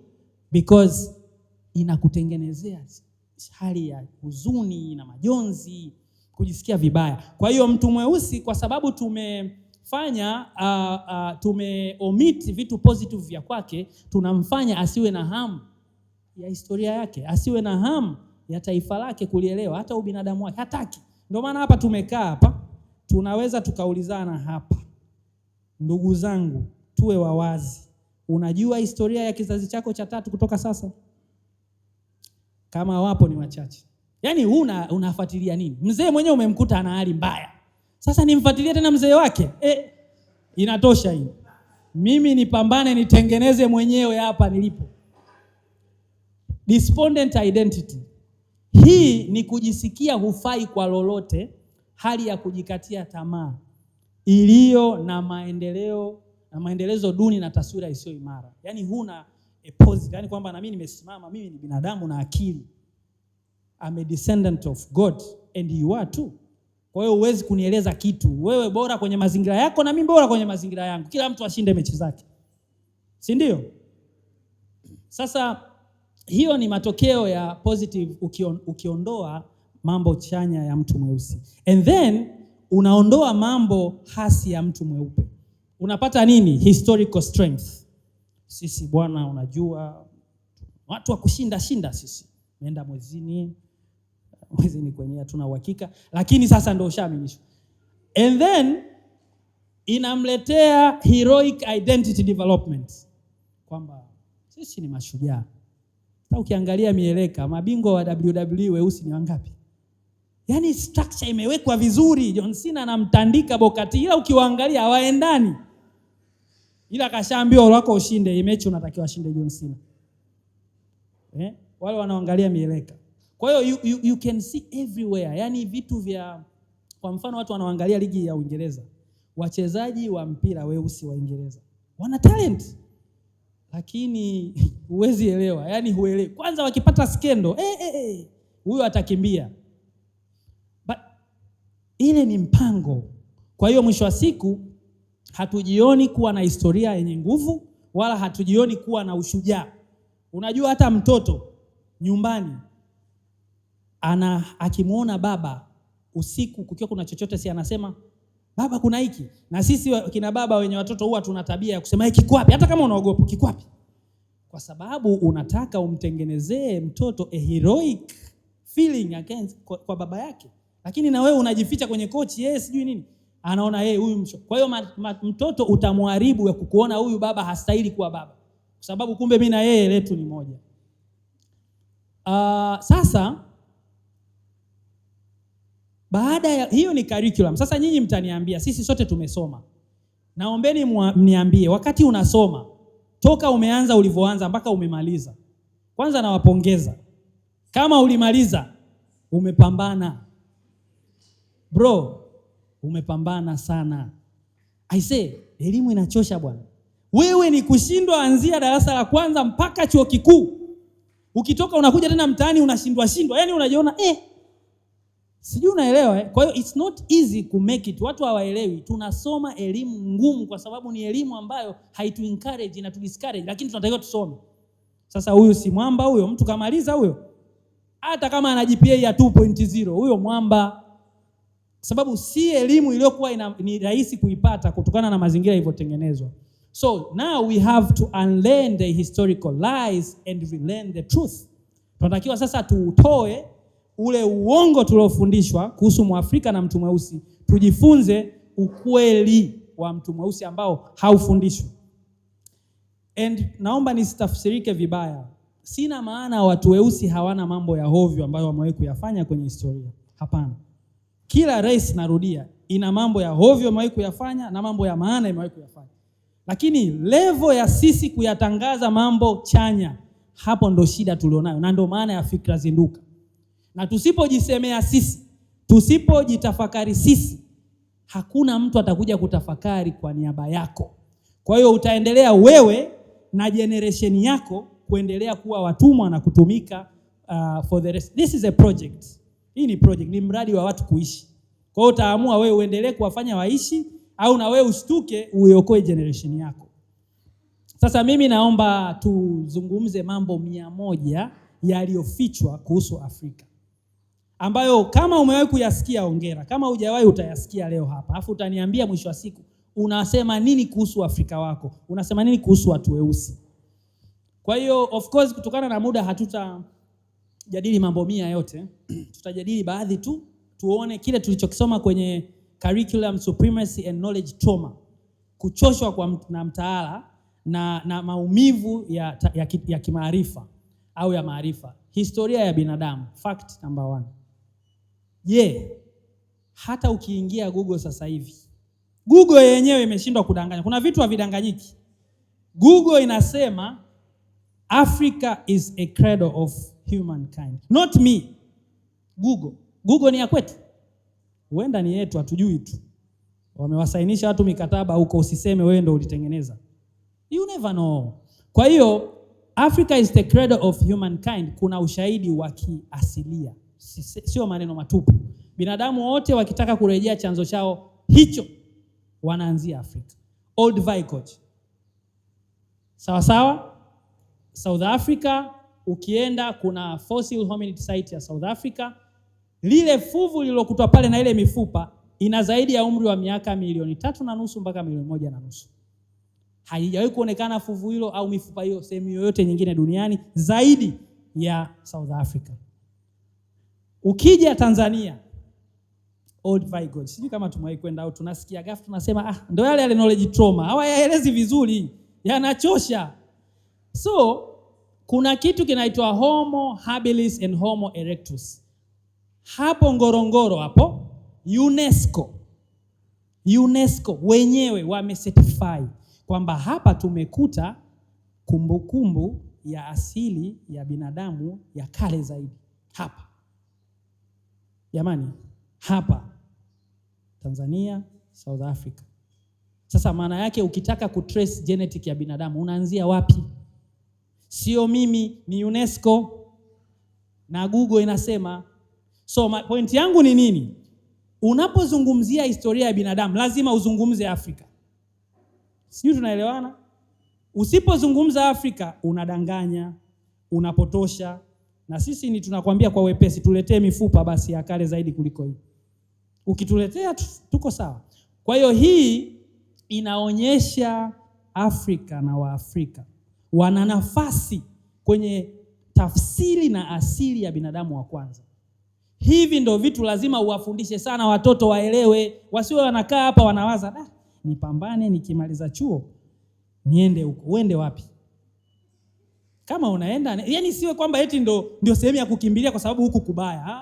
because inakutengenezea hali ya huzuni na majonzi, kujisikia vibaya. Kwa hiyo mtu mweusi kwa sababu tumeomit vitu positive vya kwake, tunamfanya asiwe na hamu ya historia yake, asiwe na hamu ya taifa lake kulielewa, hata ubinadamu wake hataki. Ndio maana hapa tumekaa hapa, tunaweza tukaulizana hapa. Ndugu zangu, tuwe wawazi. Unajua historia ya kizazi chako cha tatu kutoka sasa? Kama wapo ni wachache. Yaani unafuatilia nini? Mzee mwenyewe umemkuta ana hali mbaya. Sasa nimfuatilie tena mzee wake? Inatosha hii. Mimi nipambane nitengeneze mwenyewe hapa nilipo. Despondent identity. Hii ni kujisikia hufai kwa lolote, hali ya kujikatia tamaa iliyo na maendelezo duni na taswira isiyo imara. Yaani huna positive, yaani kwamba na mimi nimesimama, mimi ni binadamu na akili. I'm a descendant of God and you are too. Kwa hiyo huwezi kunieleza kitu. Wewe bora kwenye mazingira yako na mimi bora kwenye mazingira yangu. Kila mtu ashinde mechi zake. Si ndio? Sasa hiyo ni matokeo ya positive ukiondoa mambo chanya ya mtu mweusi. And then unaondoa mambo hasi ya mtu mweupe. Unapata nini? Historical strength. Sisi bwana unajua watu wa kushinda sisi. Nenda mwezini kwenye hatuna uhakika, lakini sasa ndio ushaaminishwa. And then inamletea heroic identity development. Kwamba sisi ni mashujaa. Sasa ukiangalia mieleka, mabingwa wa WWE weusi ni wangapi? Yaani structure imewekwa vizuri. John Cena anamtandika Bokati, ila ukiwaangalia hawaendani. Ila kashaambiwa wako ushinde, mechi unatakiwa ashinde John Cena. Wale wanaangalia mieleka. Kwa hiyo you can see everywhere. Yaani vitu vya, kwa mfano watu wanaangalia ligi ya Uingereza. Wachezaji wa mpira weusi wa Uingereza wana talent. Lakini huwezi elewa, yaani huelewi. Kwanza wakipata skendo, huyo atakimbia. But Ile ni mpango. Kwa hiyo mwisho wa siku hatujioni kuwa na historia yenye nguvu wala hatujioni kuwa na ushujaa. Unajua hata mtoto nyumbani akimuona baba usiku kukiwa kuna chochote, si anasema baba kuna hiki. Na sisi kina baba wenye watoto huwa tuna tabia ya kusema kiko wapi, hata kama unaogopa kiko wapi, kwa sababu unataka umtengenezee mtoto a heroic feeling against kwa baba yake. Lakini na wewe unajificha kwenye kochi, yeye sijui nini, anaona yeye huyu mcho. Kwa hiyo mtoto utamharibu ya kukuona huyu baba hastahili kuwa baba, kwa sababu kumbe mimi na yeye letu ni moja. Sasa baada ya hiyo ni curriculum. Sasa nyinyi mtaniambia, sisi sote tumesoma. Naombeni mniambie, wakati unasoma toka umeanza ulivyoanza mpaka umemaliza. Kwanza nawapongeza. Kama ulimaliza, umepambana. Bro, umepambana sana. I say, elimu inachosha bwana. Wewe ni kushindwa anzia darasa la kwanza mpaka chuo kikuu. Ukitoka unakuja tena mtaani unashindwa. Yaani unajiona sijui unaelewa Kwa hiyo it's not easy to make it. Watu hawaelewi. Tunasoma elimu ngumu kwa sababu ni elimu ambayo haitu encourage na tu discourage, lakini tunatakiwa tusome. Sasa huyu si mwamba huyo, mtu kamaliza huyo. Hata kama ana GPA ya 2.0, huyo mwamba. Sababu si elimu iliyokuwa ni rahisi kuipata kutokana na mazingira yalivyotengenezwa. So now we have to unlearn the historical lies and relearn the truth. Tunatakiwa sasa tuutoe ule uongo tuliofundishwa kuhusu Mwafrika na mtu mweusi, tujifunze ukweli wa mtu mweusi ambao haufundishwi. And naomba nisitafsirike vibaya. Sina maana watu weusi hawana mambo ya hovyo ambayo wamewahi kuyafanya kwenye historia. Hapana. Kila race, narudia, ina mambo ya hovyo wamewahi kuyafanya na mambo ya maana wamewahi kuyafanya. Lakini level ya sisi kuyatangaza mambo chanya, hapo ndo shida tulionayo, na ndo maana ya fikra zinduka. Na tusipojisemea sisi, tusipojitafakari sisi, hakuna mtu atakuja kutafakari kwa niaba yako. Kwa hiyo utaendelea wewe na generation yako kuendelea kuwa watumwa na kutumika for the rest. This is a project. Hii ni project, ni mradi wa watu kuishi. Kwa hiyo utaamua wewe uendelee kuwafanya waishi au na wewe ushtuke uiokoe generation yako. Sasa mimi naomba tuzungumze mambo 100 yaliyofichwa kuhusu Afrika, ambayo kama umewahi kuyasikia hongera, kama hujawahi utayasikia leo hapa. Alafu utaniambia mwisho wa siku unasema nini kuhusu Afrika wako, unasema nini kuhusu watu weusi. Kwa hiyo of course kutokana na muda hatutajadili mambo 100 yote. Tutajadili baadhi tu, tuone kile tulichokisoma kwenye curriculum supremacy and knowledge trauma, kuchoshwa na mtaala na maumivu ya kimaarifa au ya maarifa. Historia ya binadamu, fact number 1. Hata ukiingia Google sasa hivi, Google yenyewe imeshindwa kudanganya. Kuna vitu havidanganyiki. Google inasema Africa is a cradle of humankind. Not me. Google ni ya kwetu. Huenda ni yetu, hatujui tu. Wamewasainisha watu mikataba huko, usiseme wewe ndio ulitengeneza. You never know. Kwa hiyo Africa is the cradle of humankind. Kuna ushahidi wa kiasilia, sio maneno matupu. Binadamu wote wakitaka kurejea chanzo chao hicho wanaanzia Afrika. Old Vicoch. Sawa? South Africa, ukienda kuna fossil hominid site ya South Africa. Lile fuvu lililokutwa pale na ile mifupa ina zaidi ya umri wa miaka 3.5 mpaka 1.5. Haijawahi kuonekana fuvu hilo au mifupa hiyo sehemu yoyote nyingine duniani zaidi ya South Africa. Ukija Tanzania, Old Vicoch, sijui kama tumewahi kwenda au tunasikia gafu tunasema ndio yale knowledge trauma. Hawayaelezi vizuri, yanachosha. So kuna kitu kinaitwa Homo habilis and Homo erectus. Hapo Ngorongoro hapo UNESCO wenyewe wamecertify kwamba hapa tumekuta kumbukumbu ya asili ya binadamu ya kale zaidi. Hapa. Jamani, hapa Tanzania, South Africa. Sasa maana yake ukitaka kutrace genetic ya binadamu unaanzia wapi? Sio mimi, ni UNESCO na Google inasema. So point yangu ni nini? unapozungumzia historia ya binadamu lazima uzungumze Afrika. Sijui tunaelewana? Usipozungumza Afrika unadanganya, unapotosha. Na sisi ni tunakwambia kwa wepesi, tuletee mifupa basi ya kale zaidi kuliko hii. Ukituletea tuko sawa. Kwa hiyo hii inaonyesha Afrika na Waafrika wana nafasi kwenye tafsiri na asili ya binadamu wa kwanza. Hivi ndio vitu lazima uwafundishe sana watoto waelewe, wasiwe wanakaa hapa wanawaza, nipambane nikimaliza chuo niende huko. Uende wapi? Kama unaenda, yani siwe kwamba eti ndio sehemu ya kukimbilia kwa sababu huku kubaya.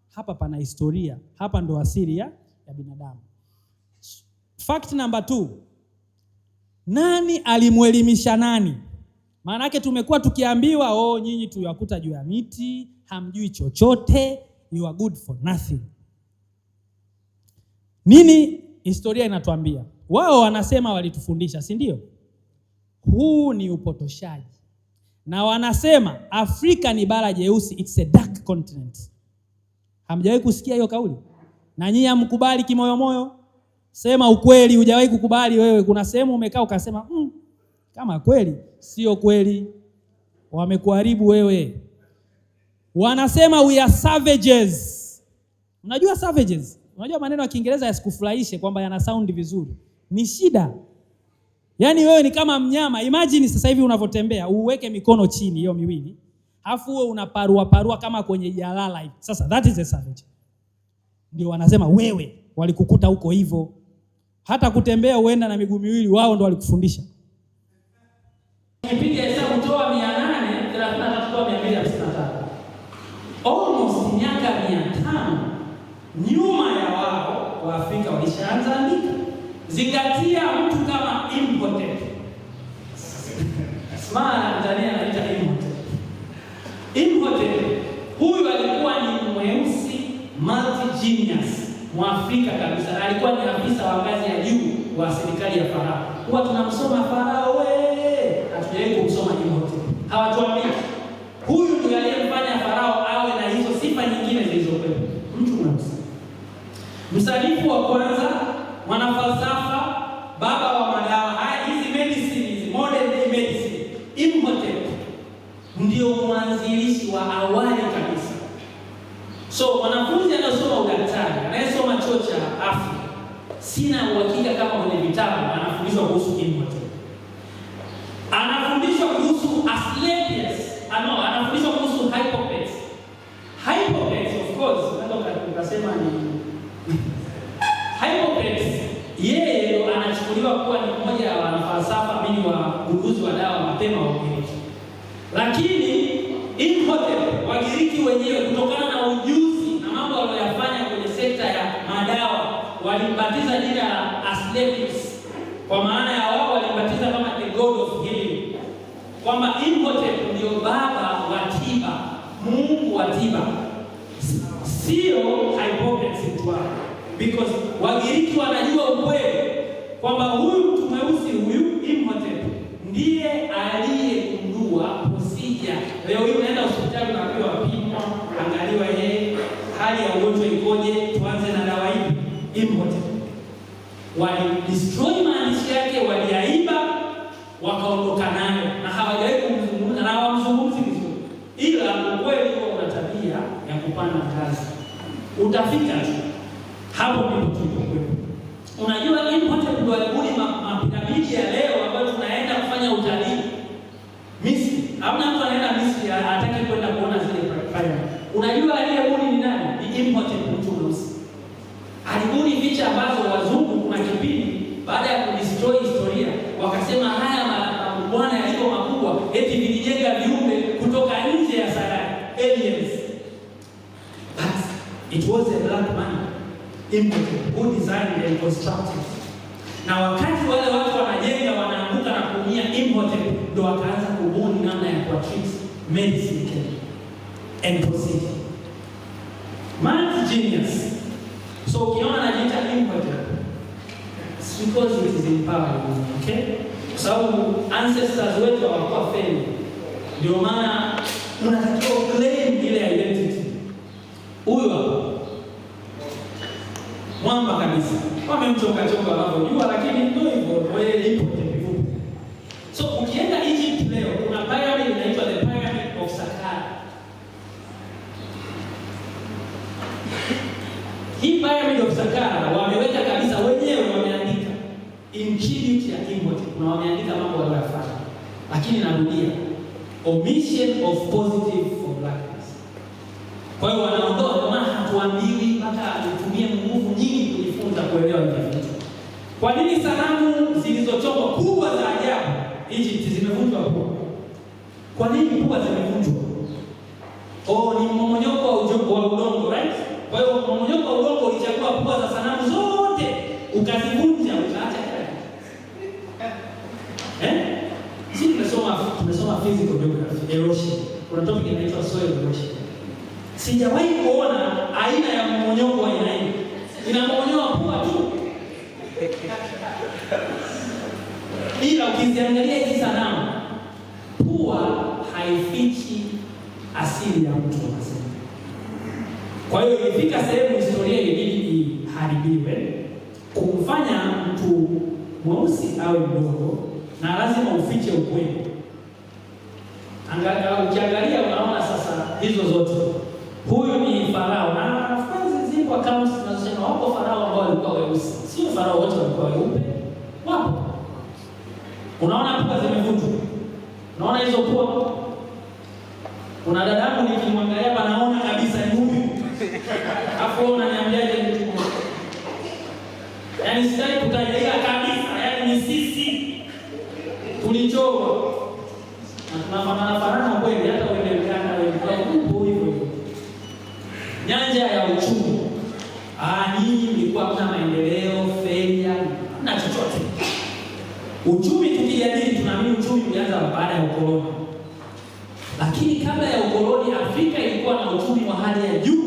Hapa pana historia, hapa ndo asili ya binadamu. Fact number 2. Nani alimuelimisha nani? Maana yake tumekuwa tukiambiwa nyinyi tuyakuta juu ya miti, hamjui chochote, you are good for nothing. Nini historia inatuambia? Wao wanasema walitufundisha, si ndio? Huu ni upotoshaji. Na wanasema Afrika ni bara jeusi, it's a dark continent. Hamjawahi kusikia hiyo kauli? Na nyinyi hamkubali kimoyomoyo? Sema ukweli, hujawahi kukubali wewe. Kuna sehemu umekaa ukasema kama kweli, sio kweli. Wamekuharibu wewe. Wanasema we are savages. Unajua savages? Unajua maneno ya Kiingereza yasikufurahishe kwamba yana sound vizuri. Ni shida. Yaani wewe ni kama mnyama. Imagine sasa hivi unavyotembea, uweke mikono chini hiyo miwili. Alafu wewe unaparua kama kwenye jalala hivi. Sasa that is a savage. Ndio wanasema wewe walikukuta huko hivyo. Hata kutembea uenda na miguu miwili, wao ndio walikufundisha. Nipiga hesabu toa 833 toa 255. Almost miaka 500 nyuma ya wao wa Afrika walishaanza andika. Zingatia mtu kama Imhotep. Smart Tanzania anaita Imhotep. Imhotep huyu alikuwa ni mweusi multi genius, Mwafrika kabisa, na alikuwa ni afisa wa ngazi ya juu wa serikali ya Farao. Huwa tunamsoma Farao hatujawahi kumsoma Imhotep. Hawatuambii. Huyu ndiye aliyemfanya Farao awe na hizo sifa nyingine zilizokuwepo. Mtu mweusi. Msanifu wa kwanza, mwanafalsafa, baba wa madawa haya, hizi medicine, modern day medicine. Imhotep ndio mwanzilishi wa awali kabisa. So wanafunzi anasoma udaktari, anayesoma chuo cha afya, sina uhakika kama kwenye vitabu anafundishwa kuhusu Imhotep. Anafundishwa kuhusu Asclepius, anafundishwa kuhusu Hippocrates. Hippocrates of course, ndio tukasema ni Hippocrates, yeye anachukuliwa kuwa ni mmoja wa wanafalsafa wa ugunduzi wa dawa mapema wa Ugiriki. Lakini Imhotep, Wagiriki wenyewe kutokana na ujuzi na mambo aliyofanya kwenye sekta ya madawa, walimbatiza jina la Asclepius. Kwa maana ya wao walimbatiza kama the god of healing. Kwamba Imhotep ndio baba wa tiba, Mungu wa tiba. Sio Hippocrates tu. Because Wagiriki wanajua ukweli kwamba huyu mtu mweusi huyu Imhotep ndiye aliyegundua procedure. Leo hii unaenda hospitali unapewa pimo, angaliwa hali ya ugonjwa ikoje, tuanze na dawa hii. Imhotep wali destroy maandishi yake, waliaiba, wakaondoka nayo, na hawajawahi kumzungumza na hawamzungumzi vizuri. Ila ukweli huo una tabia ya kupanda ngazi. Utafika tu hapo ndipo tulipokuwa. Unajua Imhotep ndio alibuni mapiramidi ya leo ambayo tunaenda kufanya utalii Misri. Hamna mtu anaenda Misri hataki kwenda kuona zile piramidi. Unajua aliyebuni ni nani? Ni Imhotep mtu mweusi. Alibuni picha ambazo wazungu kuna kipindi baada ya kudestroy historia wakasema haya mabwana yalio makubwa eti vilijenga viumbe kutoka nje ya sayari, aliens. But it was a black man, Imhotep, who designed and constructed. Na wakati wale watu wanajenga wanaanguka na kuumia, Imhotep ndo akaanza kubuni namna ya kuatreat medicine and procedure. Man genius. So ukiona anajiita Imhotep, it's because it is empowering, okay? Kwa sababu ancestors wetu hawakuwa failed. Ndio maana unatakiwa claim ile identity. Huyo mwamba kabisa. Wamemchoka choka wanavyojua, lakini ndio hivyo, wewe ipo kivivu. So ukienda Egypt leo kuna pyramid inaitwa the Pyramid of Saqqara. Hii Pyramid of Saqqara wameweka kabisa wenyewe, wameandika in tribute ya Imhotep, na wameandika mambo waliyofanya. Lakini narudia, omission of positive for blackness. Kwa hiyo wanaondoa, kwa maana hatuambiwi mpaka tutumie nguvu nyingi kujifunza kuelewa hivi vitu. Kwa nini sanamu zilizochongwa kubwa za ajabu Egypt zimevunjwa pua? Kwa nini pua zimevunjwa? Ni mmomonyoko wa udongo, right? Kwa hiyo mmomonyoko wa udongo ulichagua pua za sanamu zote, ukazivunja, ukaacha kile. Sisi tumesoma physical geography, erosion. Kuna topic inaitwa soil erosion. Sijawahi kuona aina ya mmomonyoko wa aina hii. Inamonyoa pua tu. Ila ukiziangalia hizi sanamu, pua haifichi asili ya mtu mzima. Kwa hiyo ilifika sehemu historia ilibidi iharibiwe kumfanya mtu mweusi awe mdogo, na lazima ufiche ukweli. Ukiangalia unaona sasa hizo zote. Huyu ni farao, na of course zipo accounts zinazosema wako farao ambao walikuwa weusi. Sio farao wote walikuwa weupe. Wapo. Unaona pua zimevunjwa. Unaona hizo pua? Kuna dadangu nikimwangalia hapa naona kabisa ni huyu. Hapo unaniambiaje mtu mmoja? Yaani sitaki kutaja kabisa, yaani ni sisi tulichorwa. Na tunafanana kweli, hata wewe mkana wewe hivyo. Nyanja ya uchumi. Nyinyi mlikuwa kuna maendeleo, failure, na chochote. Uchumi tukijadili tunaamini uchumi ulianza baada ya ukoloni. Lakini kabla ya ukoloni Afrika ilikuwa na uchumi wa hali ya juu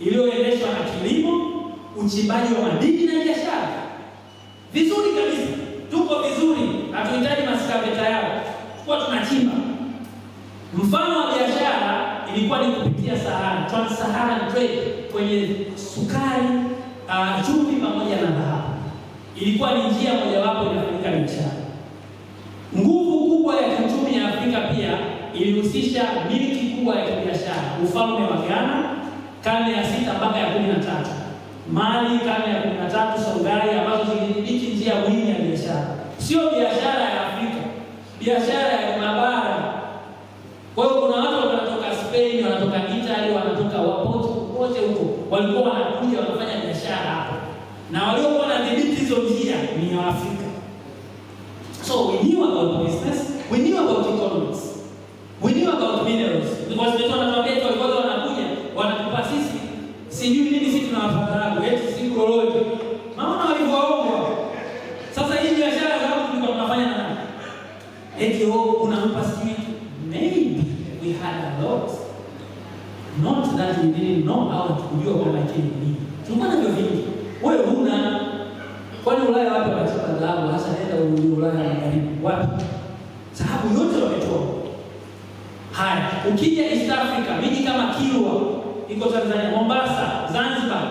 iliyoendeshwa na kilimo, uchimbaji wa madini na biashara. Vizuri kabisa. Tuko vizuri, hatuhitaji maskaveta yao. Kwa tunachimba. Mfano wa biashara ilikuwa ni kupitia Sahara, Trans-Saharan trade kwenye sukari, chumvi pamoja na dhahabu. Ilikuwa ni njia mojawapo inafanyika biashara. Nguvu kubwa ya kiuchumi ya Afrika pia ilihusisha miliki kubwa ya kibiashara. Ufalme wa Ghana karne ya 6 mpaka ya 13. Mali karne ya 13, Songhai ambazo zilidhibiti njia muhimu ya biashara. Sio biashara ya Afrika, biashara ya mabara. Kwa hiyo kuna watu wanatoka Spain, wanatoka Italy, wanatoka wote huko. Walikuwa wanakuja wanafanya biashara hapo. Na waliokuwa wanadhibiti hizo njia ni Waafrika. So we knew about business, we knew about economics, we knew about minerals. Because watu wanatuambia tu walikuwa wanakuja, wanatupa sisi sijui nini, sisi tunawafadhalabu, si koloni. Maana walivyoomba. Sasa hii biashara zao tulikuwa tunafanya na nani? Unampa sijui. Maybe we had a lot. Not that we didn't know how to kujua kwamba kile ni. Tulikuwa na vingi. Wewe huna. Kwani Ulaya wapi wanachukua dhahabu, hasa nenda Ulaya na Magharibi wapi? Sababu yote wametoa. Haya, ukija East Africa, miji kama Kilwa iko Tanzania, Mombasa, Zanzibar,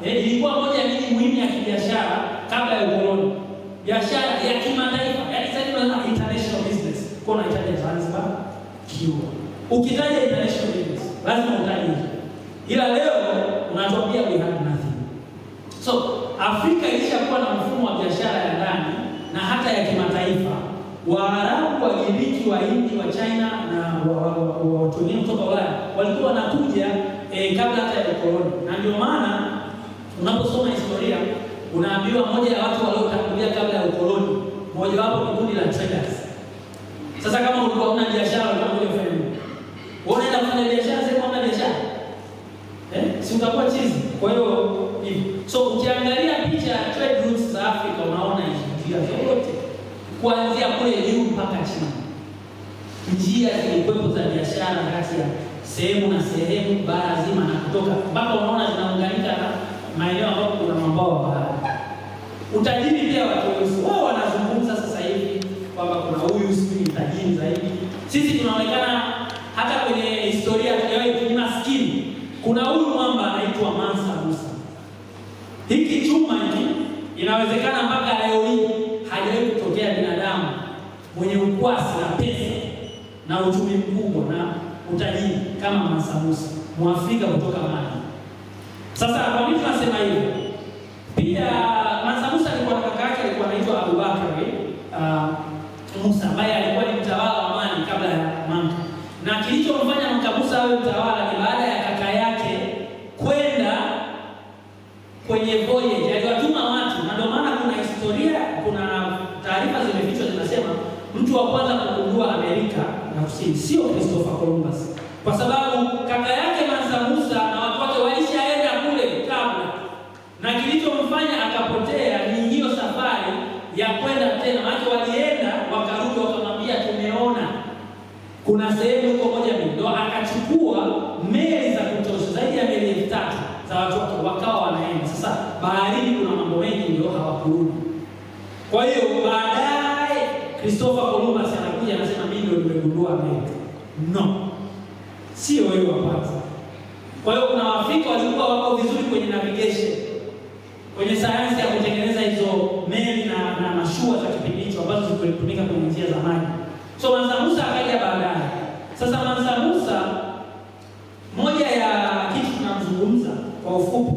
ilikuwa moja ya miji muhimu ya kibiashara kabla ya ukoloni. Biashara ya kimataifa, yaani sasa tunasema international business. Kwa unahitaji Zanzibar, Kilwa. Ukitaja international business, lazima utaje. Ila leo unatuambia we have nothing. So, Afrika ilishakuwa na mfumo wa biashara ya ndani na hata ya kimataifa. Waarabu, Wagiriki, Wahindi, wa China na watu wengine kutoka Ulaya walikuwa wanakuja kabla hata ya ukoloni. Na ndio maana unaposoma historia unaambiwa moja ya watu waliotangulia kabla ya ukoloni, moja wapo ni kundi la traders. Sasa kama ulikuwa una biashara kama ile fanya nini? Unaenda kufanya biashara sasa kama una biashara? Si utakuwa chizi. Kwa hiyo so ukiangalia picha ya trade routes za Afrika unaona hizo njia zote kuanzia kule juu mpaka chini. Njia zilikuwepo za biashara kati ya sehemu na sehemu, bara zima na kutoka mpaka unaona zinaunganika na maeneo ambapo kuna mambao wa bahari. Utajiri pia watu wao wanazungumza sasa hivi kwamba kuna huyu ni tajiri zaidi. Sisi tunaonekana hata kwenye historia tunayo ni maskini. Kuna huyu mwamba anaitwa Mansa Musa. inawezekana mpaka leo hii hajawahi kutokea binadamu mwenye ukwasi na pesa na uchumi mkubwa na utajiri kama Mansa Musa, Mwafrika kutoka Mali. Sasa kwa nini tunasema hivyo? Pia Mansa Musa alikuwa na kaka yake alikuwa anaitwa Abubakar Musa, ambaye alikuwa ni mtawala wa Mali kabla ya Manka. Na kilichomfanya Manka Musa awe mtawala ni baada ya kaka yake kwenda kwenye voyage, aliwatuma watu, na ndio maana kuna historia, kuna taarifa zimefichwa zinasema mtu wa kwanza kugundua Amerika na Kusini sio Christopher Columbus, kwa sababu kaka yake Mansa Musa na watu wake walishaenda kule kabla, na kilichomfanya akapotea ni hiyo safari ya kwenda tena. Maana walienda wakarudi, wakamwambia tumeona kuna sehemu huko moja, ndio akachukua meli za kutosha zaidi ya meli 3 za watu wake, wakawa wanaenda. Sasa baharini kuna mambo mengi, ndio hawakurudi. Kwa hiyo baadaye Christopher Columbus anakuja anasema mimi ndio nimegundua Amerika. No, sio wewe wa kwanza. Kwa hiyo kuna Waafrika walikuwa wako vizuri kwenye navigation, kwenye sayansi ya kutengeneza hizo meli na mashua za kipindi hicho ambazo zilitumika kwenye njia za maji. So Mansa Musa akaja baadaye. Sasa Mansa Musa, moja ya kitu tunamzungumza kwa ufupi,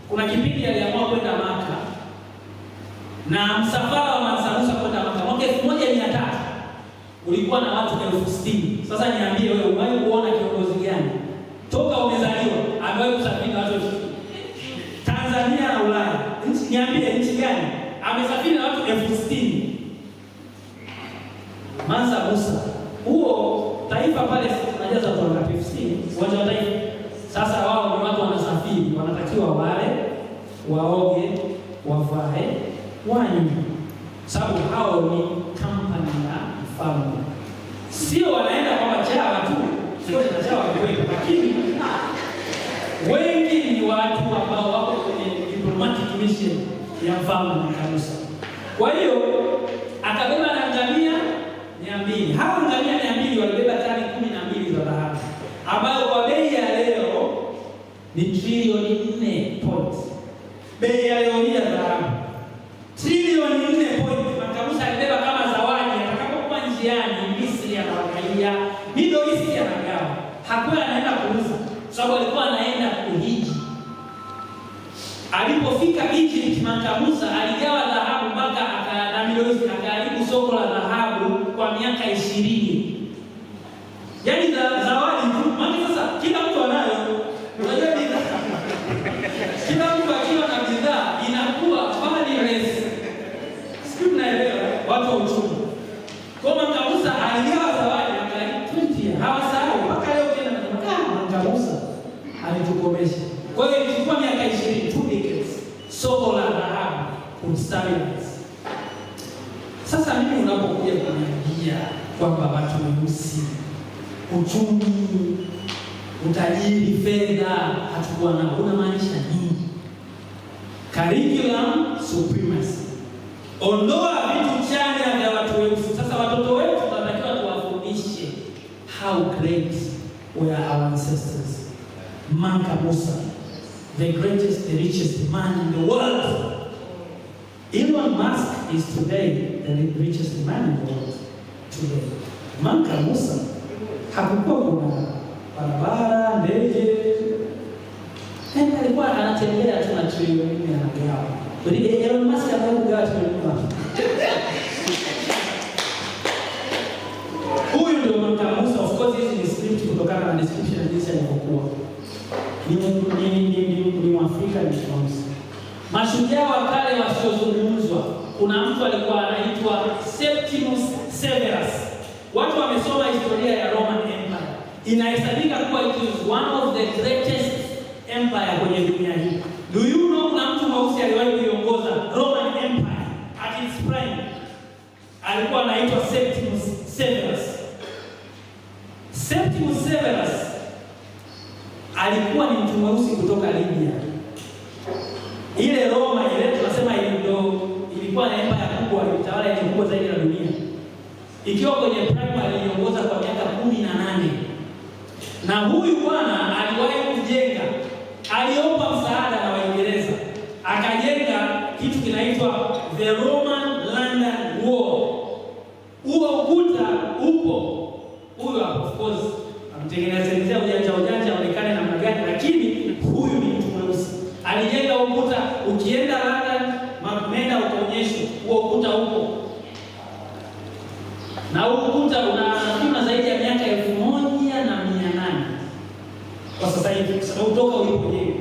kuna kipindi aliamua kwenda Maka, na msafara wa Mansa Musa kwenda Maka mwaka 1300 ulikuwa na watu 60,000. Sasa niambie wewe, umewahi kuona kiongozi gani toka umezaliwa amewahi kusafiri na watu Tanzania na Ulaya? Niambie nchi gani amesafiri na watu 60,000? Mansa Musa. Huo taifa pale tunajaza kwa ngapi? 60 uwanja wa taifa. Sasa wao ni watu wanasafiri, wanatakiwa wale, waoge, wavae, wanywe, sababu hao ni kampani ya mfalme. Sio wanaenda kwa chawa tu, sio na chawa kweli, lakini wengi ni watu ambao wako kwenye diplomatic mission ya mfalme Musa. Kwa hiyo akabeba na ngamia 200. Hao ngamia 200 walibeba tani 12 za dhahabu, ambayo kwa bei ya leo ni trilioni 4 point. Bei ya leo ni dhahabu trilioni 4 point. Mansa Musa alibeba kama zawadi, atakapokuwa njiani Misri anaangalia, Middle East anagawa. Hakuwa anaenda kuuza, sababu alikuwa anaenda kuhiji. Alipofika Egypt, Mansa Musa aligawa dhahabu mpaka na Middle East, akaharibu soko la dhahabu kwa miaka 20. Yaani zawadi tu. Maana sasa kila mtu anayo. Unajua bidhaa. Kila mtu akiwa na bidhaa inakuwa kama ni race. Sio, mnaelewa watu wa uchumi. Kwa Mansa Musa aligawa zawadi mpaka 20. Hawasahau mpaka leo tena Mansa Musa alitukomesha. Kwa hiyo ilikuwa miaka 20, 2 decades. Soko la dhahabu kustabilize. Sasa mimi unapokuja kuniambia kwamba watu weusi, uchumi, utajiri, fedha hatakuwa na, unamaanisha nini? Curriculum supremacy. Ondoa vitu chanya vya watu weusi. Sasa watoto wetu tunatakiwa tuwafundishe how great were our ancestors. Mansa Musa, the greatest, the richest man in the world. Elon Musk is today the richest man in the world today. Mansa Musa hakukuwa kuna barabara, ndege, alikuwa anatembea tu na trilioni 4 anagawa. Elon Musk anagawa trilioni 4. Huyu ndio Mansa Musa. Of course hizi ni script kutokana na description jinsi alivyokuwa. Ni Mwafrika ni Mweusi. Mashujaa wa kale wasiozungumzwa. Kuna mtu alikuwa anaitwa Septimus Severus. Watu wamesoma historia ya Roman Empire. Inahesabika kuwa it is one of the greatest empire kwenye dunia hii. Do you know kuna mtu mweusi aliwahi kuiongoza Roman Empire at its prime? Alikuwa anaitwa Septimus Severus. Septimus Severus alikuwa ni mtu mweusi kutoka Libya. Ile Roma ile tunasema ilikuwa na empire kubwa, ilitawala ile kubwa zaidi ya dunia. Ikiwa kwenye prime aliongoza kwa miaka 18. Na huyu bwana aliwahi kujenga, aliomba msaada na Waingereza, akajenga kitu kinaitwa the Roman London Wall. Huo ukuta upo, huyo of course amtengenezea ujanja aonekane namna gani, lakini huyu ni mtu mweusi alijenga ukuta. Ukienda London, nenda ukaonyeshwe huo ukuta upo, na huo ukuta una zaidi ya miaka 1800 kwa sasa hivi, kwa sababu toka ulipojenga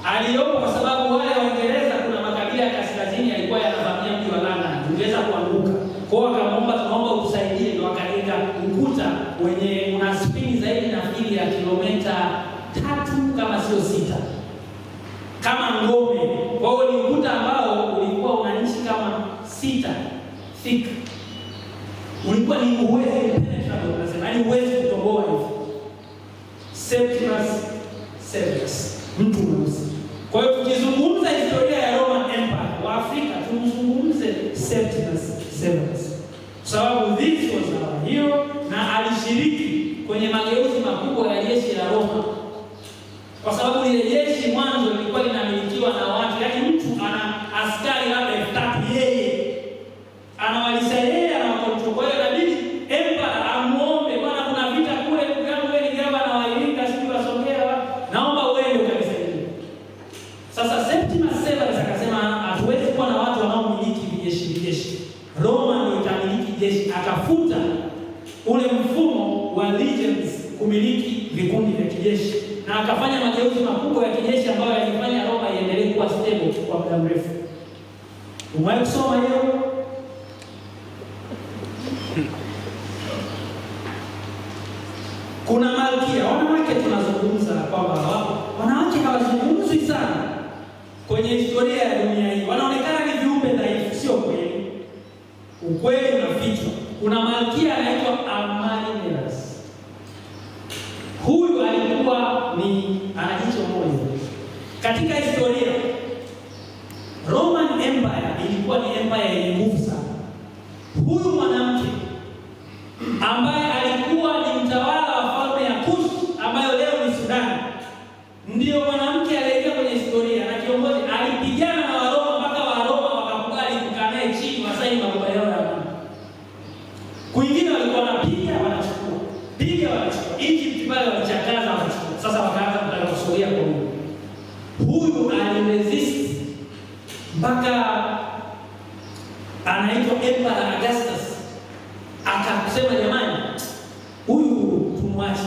aliopo, kwa sababu wale Waingereza, kuna makabila ya kaskazini yalikuwa yanavamia mji wa London, ungeweza kuanguka. Kwa hiyo akamwomba, tunaomba utusaidie, ndio akajenga ukuta wenye una spini zaidi nafikiri ya kilomita 3 kama sio 6, kama ngome. Kwa hiyo ni ukuta ambao ulikuwa una inchi kama 6 thick, ulikuwa ni uwezi penetrable, nasema yani uwezi kutoboa hivi. Septimus Severus, mtu mweusi. Kwa hiyo tukizungumza historia ya Roman Empire wa Afrika, tumzungumze Septimus Severus, kwa sababu this was our hero, na alishiriki kwenye mageuzi makubwa ya jeshi la Roma, kwa sababu ile jeshi mwanzo lilikuwa linamilikiwa na watu, yaani mtu ana askari labda 3000, yeye anawalisha yeye, anawakontrol. Kwa hiyo inabidi Empire amuombe, bwana kuna vita kule, ndugu yangu wewe ni gavana wa Iringa, sijui wasongea, naomba uende ukanisaidie. Sasa Septimus Severus akasema hatuwezi kuwa na watu wanaomiliki jeshi. Roma ndio itamiliki jeshi. Akafuta ule mfumo wa legions kumiliki vikundi vya kijeshi, na akafanya mageuzi makubwa ya kijeshi ambayo yalifanya Roma iendelee kuwa stable kwa muda mrefu. Umewahi kusoma hiyo? Kuna malkia, wanawake tunazungumza kwamba wanawake hawazungumzwi sana kwenye historia ya dunia hii. Wanaonekana ni viumbe dhaifu, sio kweli. Ukweli unafichwa. Kuna malkia anaitwa Amaryllis. Huyu alikuwa ana jicho moja. Katika historia Roman Empire ilikuwa ni empire yenye nguvu sana. Huyu mwanamke ambaye alikuwa ni mtawala wa falme ya Kush ambayo leo ni Sudan, ndio mwanamke aliyeingia kwenye historia na kiongozi. Alipigana na Waroma mpaka Waroma wakakubali kukaa naye chini, wasaini makubaliano ya amani. Kwingine walikuwa wanapiga wanachukua, piga wanachukua. Egypt pale walichakaza wanachukua. Sasa wakaanza kusogelea kwa huyu aliresist mpaka anaitwa Emperor Augustus akasema jamani, huyu tumwache.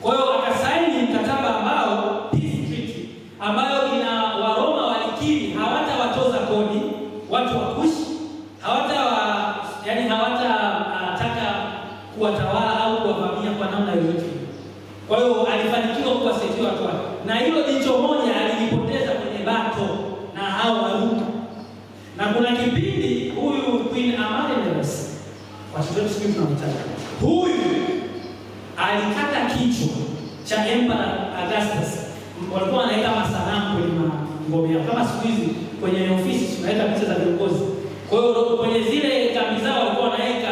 Kwa hiyo akasaini mkataba ambao peace treaty, ambayo ina Waroma walikiri hawatawatoza kodi watu wa Kush, hawatataka kuwatawala au kuwavamia kwa namna yoyote. Kwa hiyo alifanikiwa kuwasaidia watu wake, na hilo jicho moja alilipoteza kwenye bato na hao Warumi. Na kuna kipindi huyu Queen Amaryllis, huyu alikata kichwa cha Emperor Augustus. Walikuwa wanaweka masanamu kwenye ngome yao, kama siku hizi kwenye ofisi tunaweka picha za viongozi. Kwa hiyo kwenye zile kambi zao walikuwa wanaweka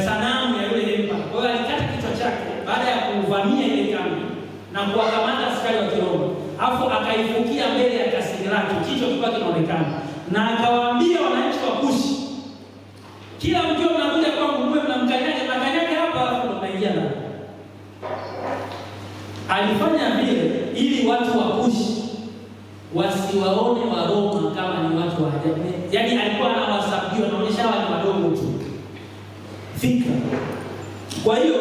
sanamu ya yule emperor. Kwa hiyo alikata kichwa chake baada ya kuvamia ile kambi na kuwakamata askari wa Kiroma, alafu akaifukia mbele ya kasiri lake, kichwa kilikuwa kinaonekana, na akawaambia wananchi wa Kushi, kila mkiwa mnakuja kwangu mwe mnamkanyaga hapa, alafu mnaingia ndani. Alifanya vile ili watu wa Kushi wasiwaone wa Roma kama ni watu wa ajabu. Yaani alikuwa anawasabia, anaonyesha hawa ni wadogo tu. Fikra. Kwa hiyo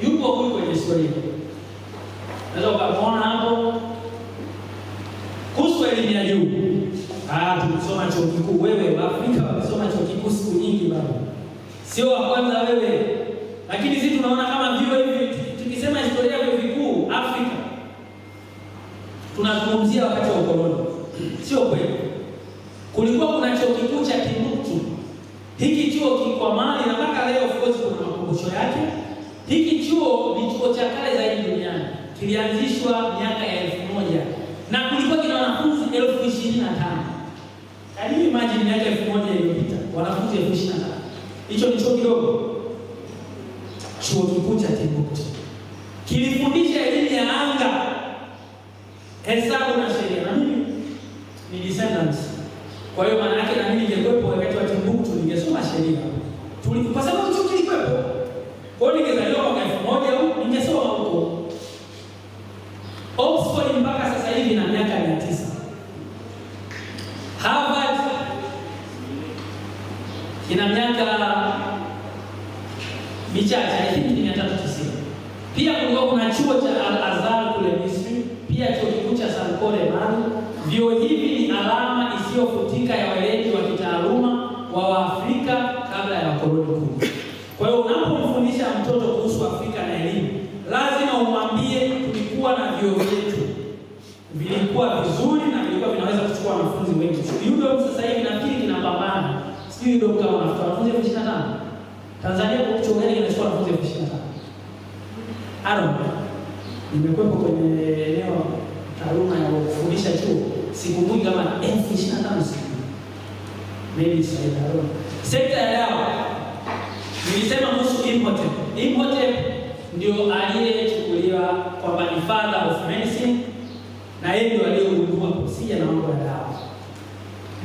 yupo huyu kwenye historia. Naweza ukaona hapo kuhusu elimu ya juu. Tumesoma chuo kikuu. Wewe wa Afrika wamesoma chuo kikuu siku nyingi baba. Sio wa kwanza wewe. Lakini sisi tunaona kama vile hivi, tukisema historia ya vyuo vikuu Afrika tunazungumzia wakati wa ukoloni. Sio kweli. Kulikuwa kuna chuo kikuu cha Timbuktu. Hiki chuo kwa mali na mpaka leo of course kuna makumbusho yake. Hiki chuo ni chuo cha kale zaidi duniani. Kilianzishwa miaka ya 1000 na kulikuwa kina wanafunzi 25,000. Yaani imagine miaka 1000 iliyopita wanafunzi 25,000. Hicho ni chuo kidogo. Chuo kikuu cha Timbuktu kilifundisha elimu ya anga, hesabu na sheria. Na mimi ni descendants Kwa hiyo maana yake na mimi ningekuepo wakati wa Timbuktu ningesoma sheria. Kwa sababu chuo kilikuwepo. Kwa hiyo ningezaliwa mwaka 1000 huko ningesoma huko. Oxford mpaka sasa hivi na miaka 900. Harvard ina miaka michache, hivi ni 390. Pia kulikuwa kuna chuo cha Al-Azhar kule Misri, pia chuo kikuu cha Sankore Mali. Vyuo hivi ni alama isiyofutika ya weledi wa kitaaluma wa Waafrika kabla ya wakoloni kuja. Kwa hiyo unapomfundisha mtoto kuhusu Afrika na elimu, lazima umwambie tulikuwa na vyuo vyetu. Vilikuwa vizuri na vilikuwa vinaweza kuchukua wanafunzi wengi. UDOM sasa hivi nafikiri kinapambana. Sijui UDOM kama wanafuta wanafunzi 25,000. Tanzania kwa chuo gani kinachukua wanafunzi 25,000? Aaron, nimekuwepo kwenye eneo taaluma ya kufundisha chuo. Sikumbuki kama 25,000 siku. Maybe sahihi Aaron. Sekta ya dawa. Nilisema kuhusu Imhotep. Imhotep ndio aliyechukuliwa kwamba ni father of medicine na yeye ndio aliyegundua kusia na mambo ya dawa.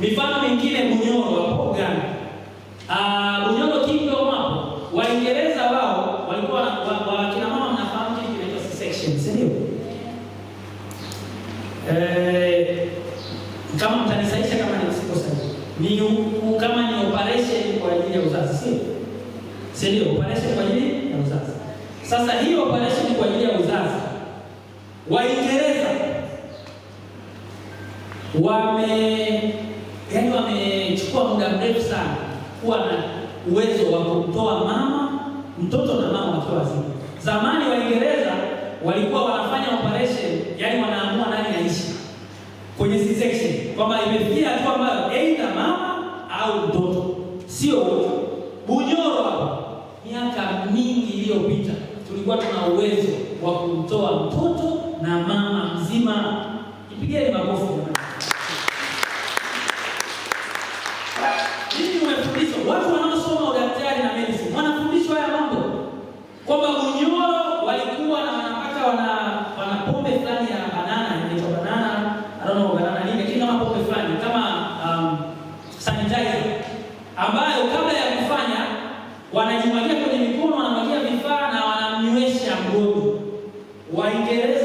Mifano mingine Bunyoro hapo Uganda. Bunyoro Kingdom hapo. Waingereza wao walikuwa kina mama mnafahamu kitu kinaitwa C-section, si ndio? Kama mtanisaisha kama nisiko sahihi. Ni kama ni operation kwa ajili ya uzazi, si? Si ndio? Operation kwa ajili ya uzazi. Sasa hii operation kwa ajili ya uzazi Waingereza wamechukua muda mrefu sana kuwa na uwezo wa kumtoa mtoto na mama wakiwa wazima. Zamani Waingereza walikuwa wanafanya operation, yani wanaamua nani aishi kwenye C-section, kwamba imefikia hatua ambayo aidha mama au mtoto, sio wote. Bunyoro hapa miaka mingi iliyopita tulikuwa tuna uwezo wa kumtoa mtoto na mama mzima. Ipigeni makofi jamani. Watu wanaosoma udaktari na medicine wanafundishwa haya mambo, kwamba Bunyoro walikuwa na wanapaka wana pombe fulani ya banana, inaitwa banana, I don't know banana nini, lakini kama pombe fulani kama sanitizer, ambayo kabla ya kufanya wanajimwagia kwenye mikono, wanamwagia vifaa na wanamnywesha mgonjwa. Waingereza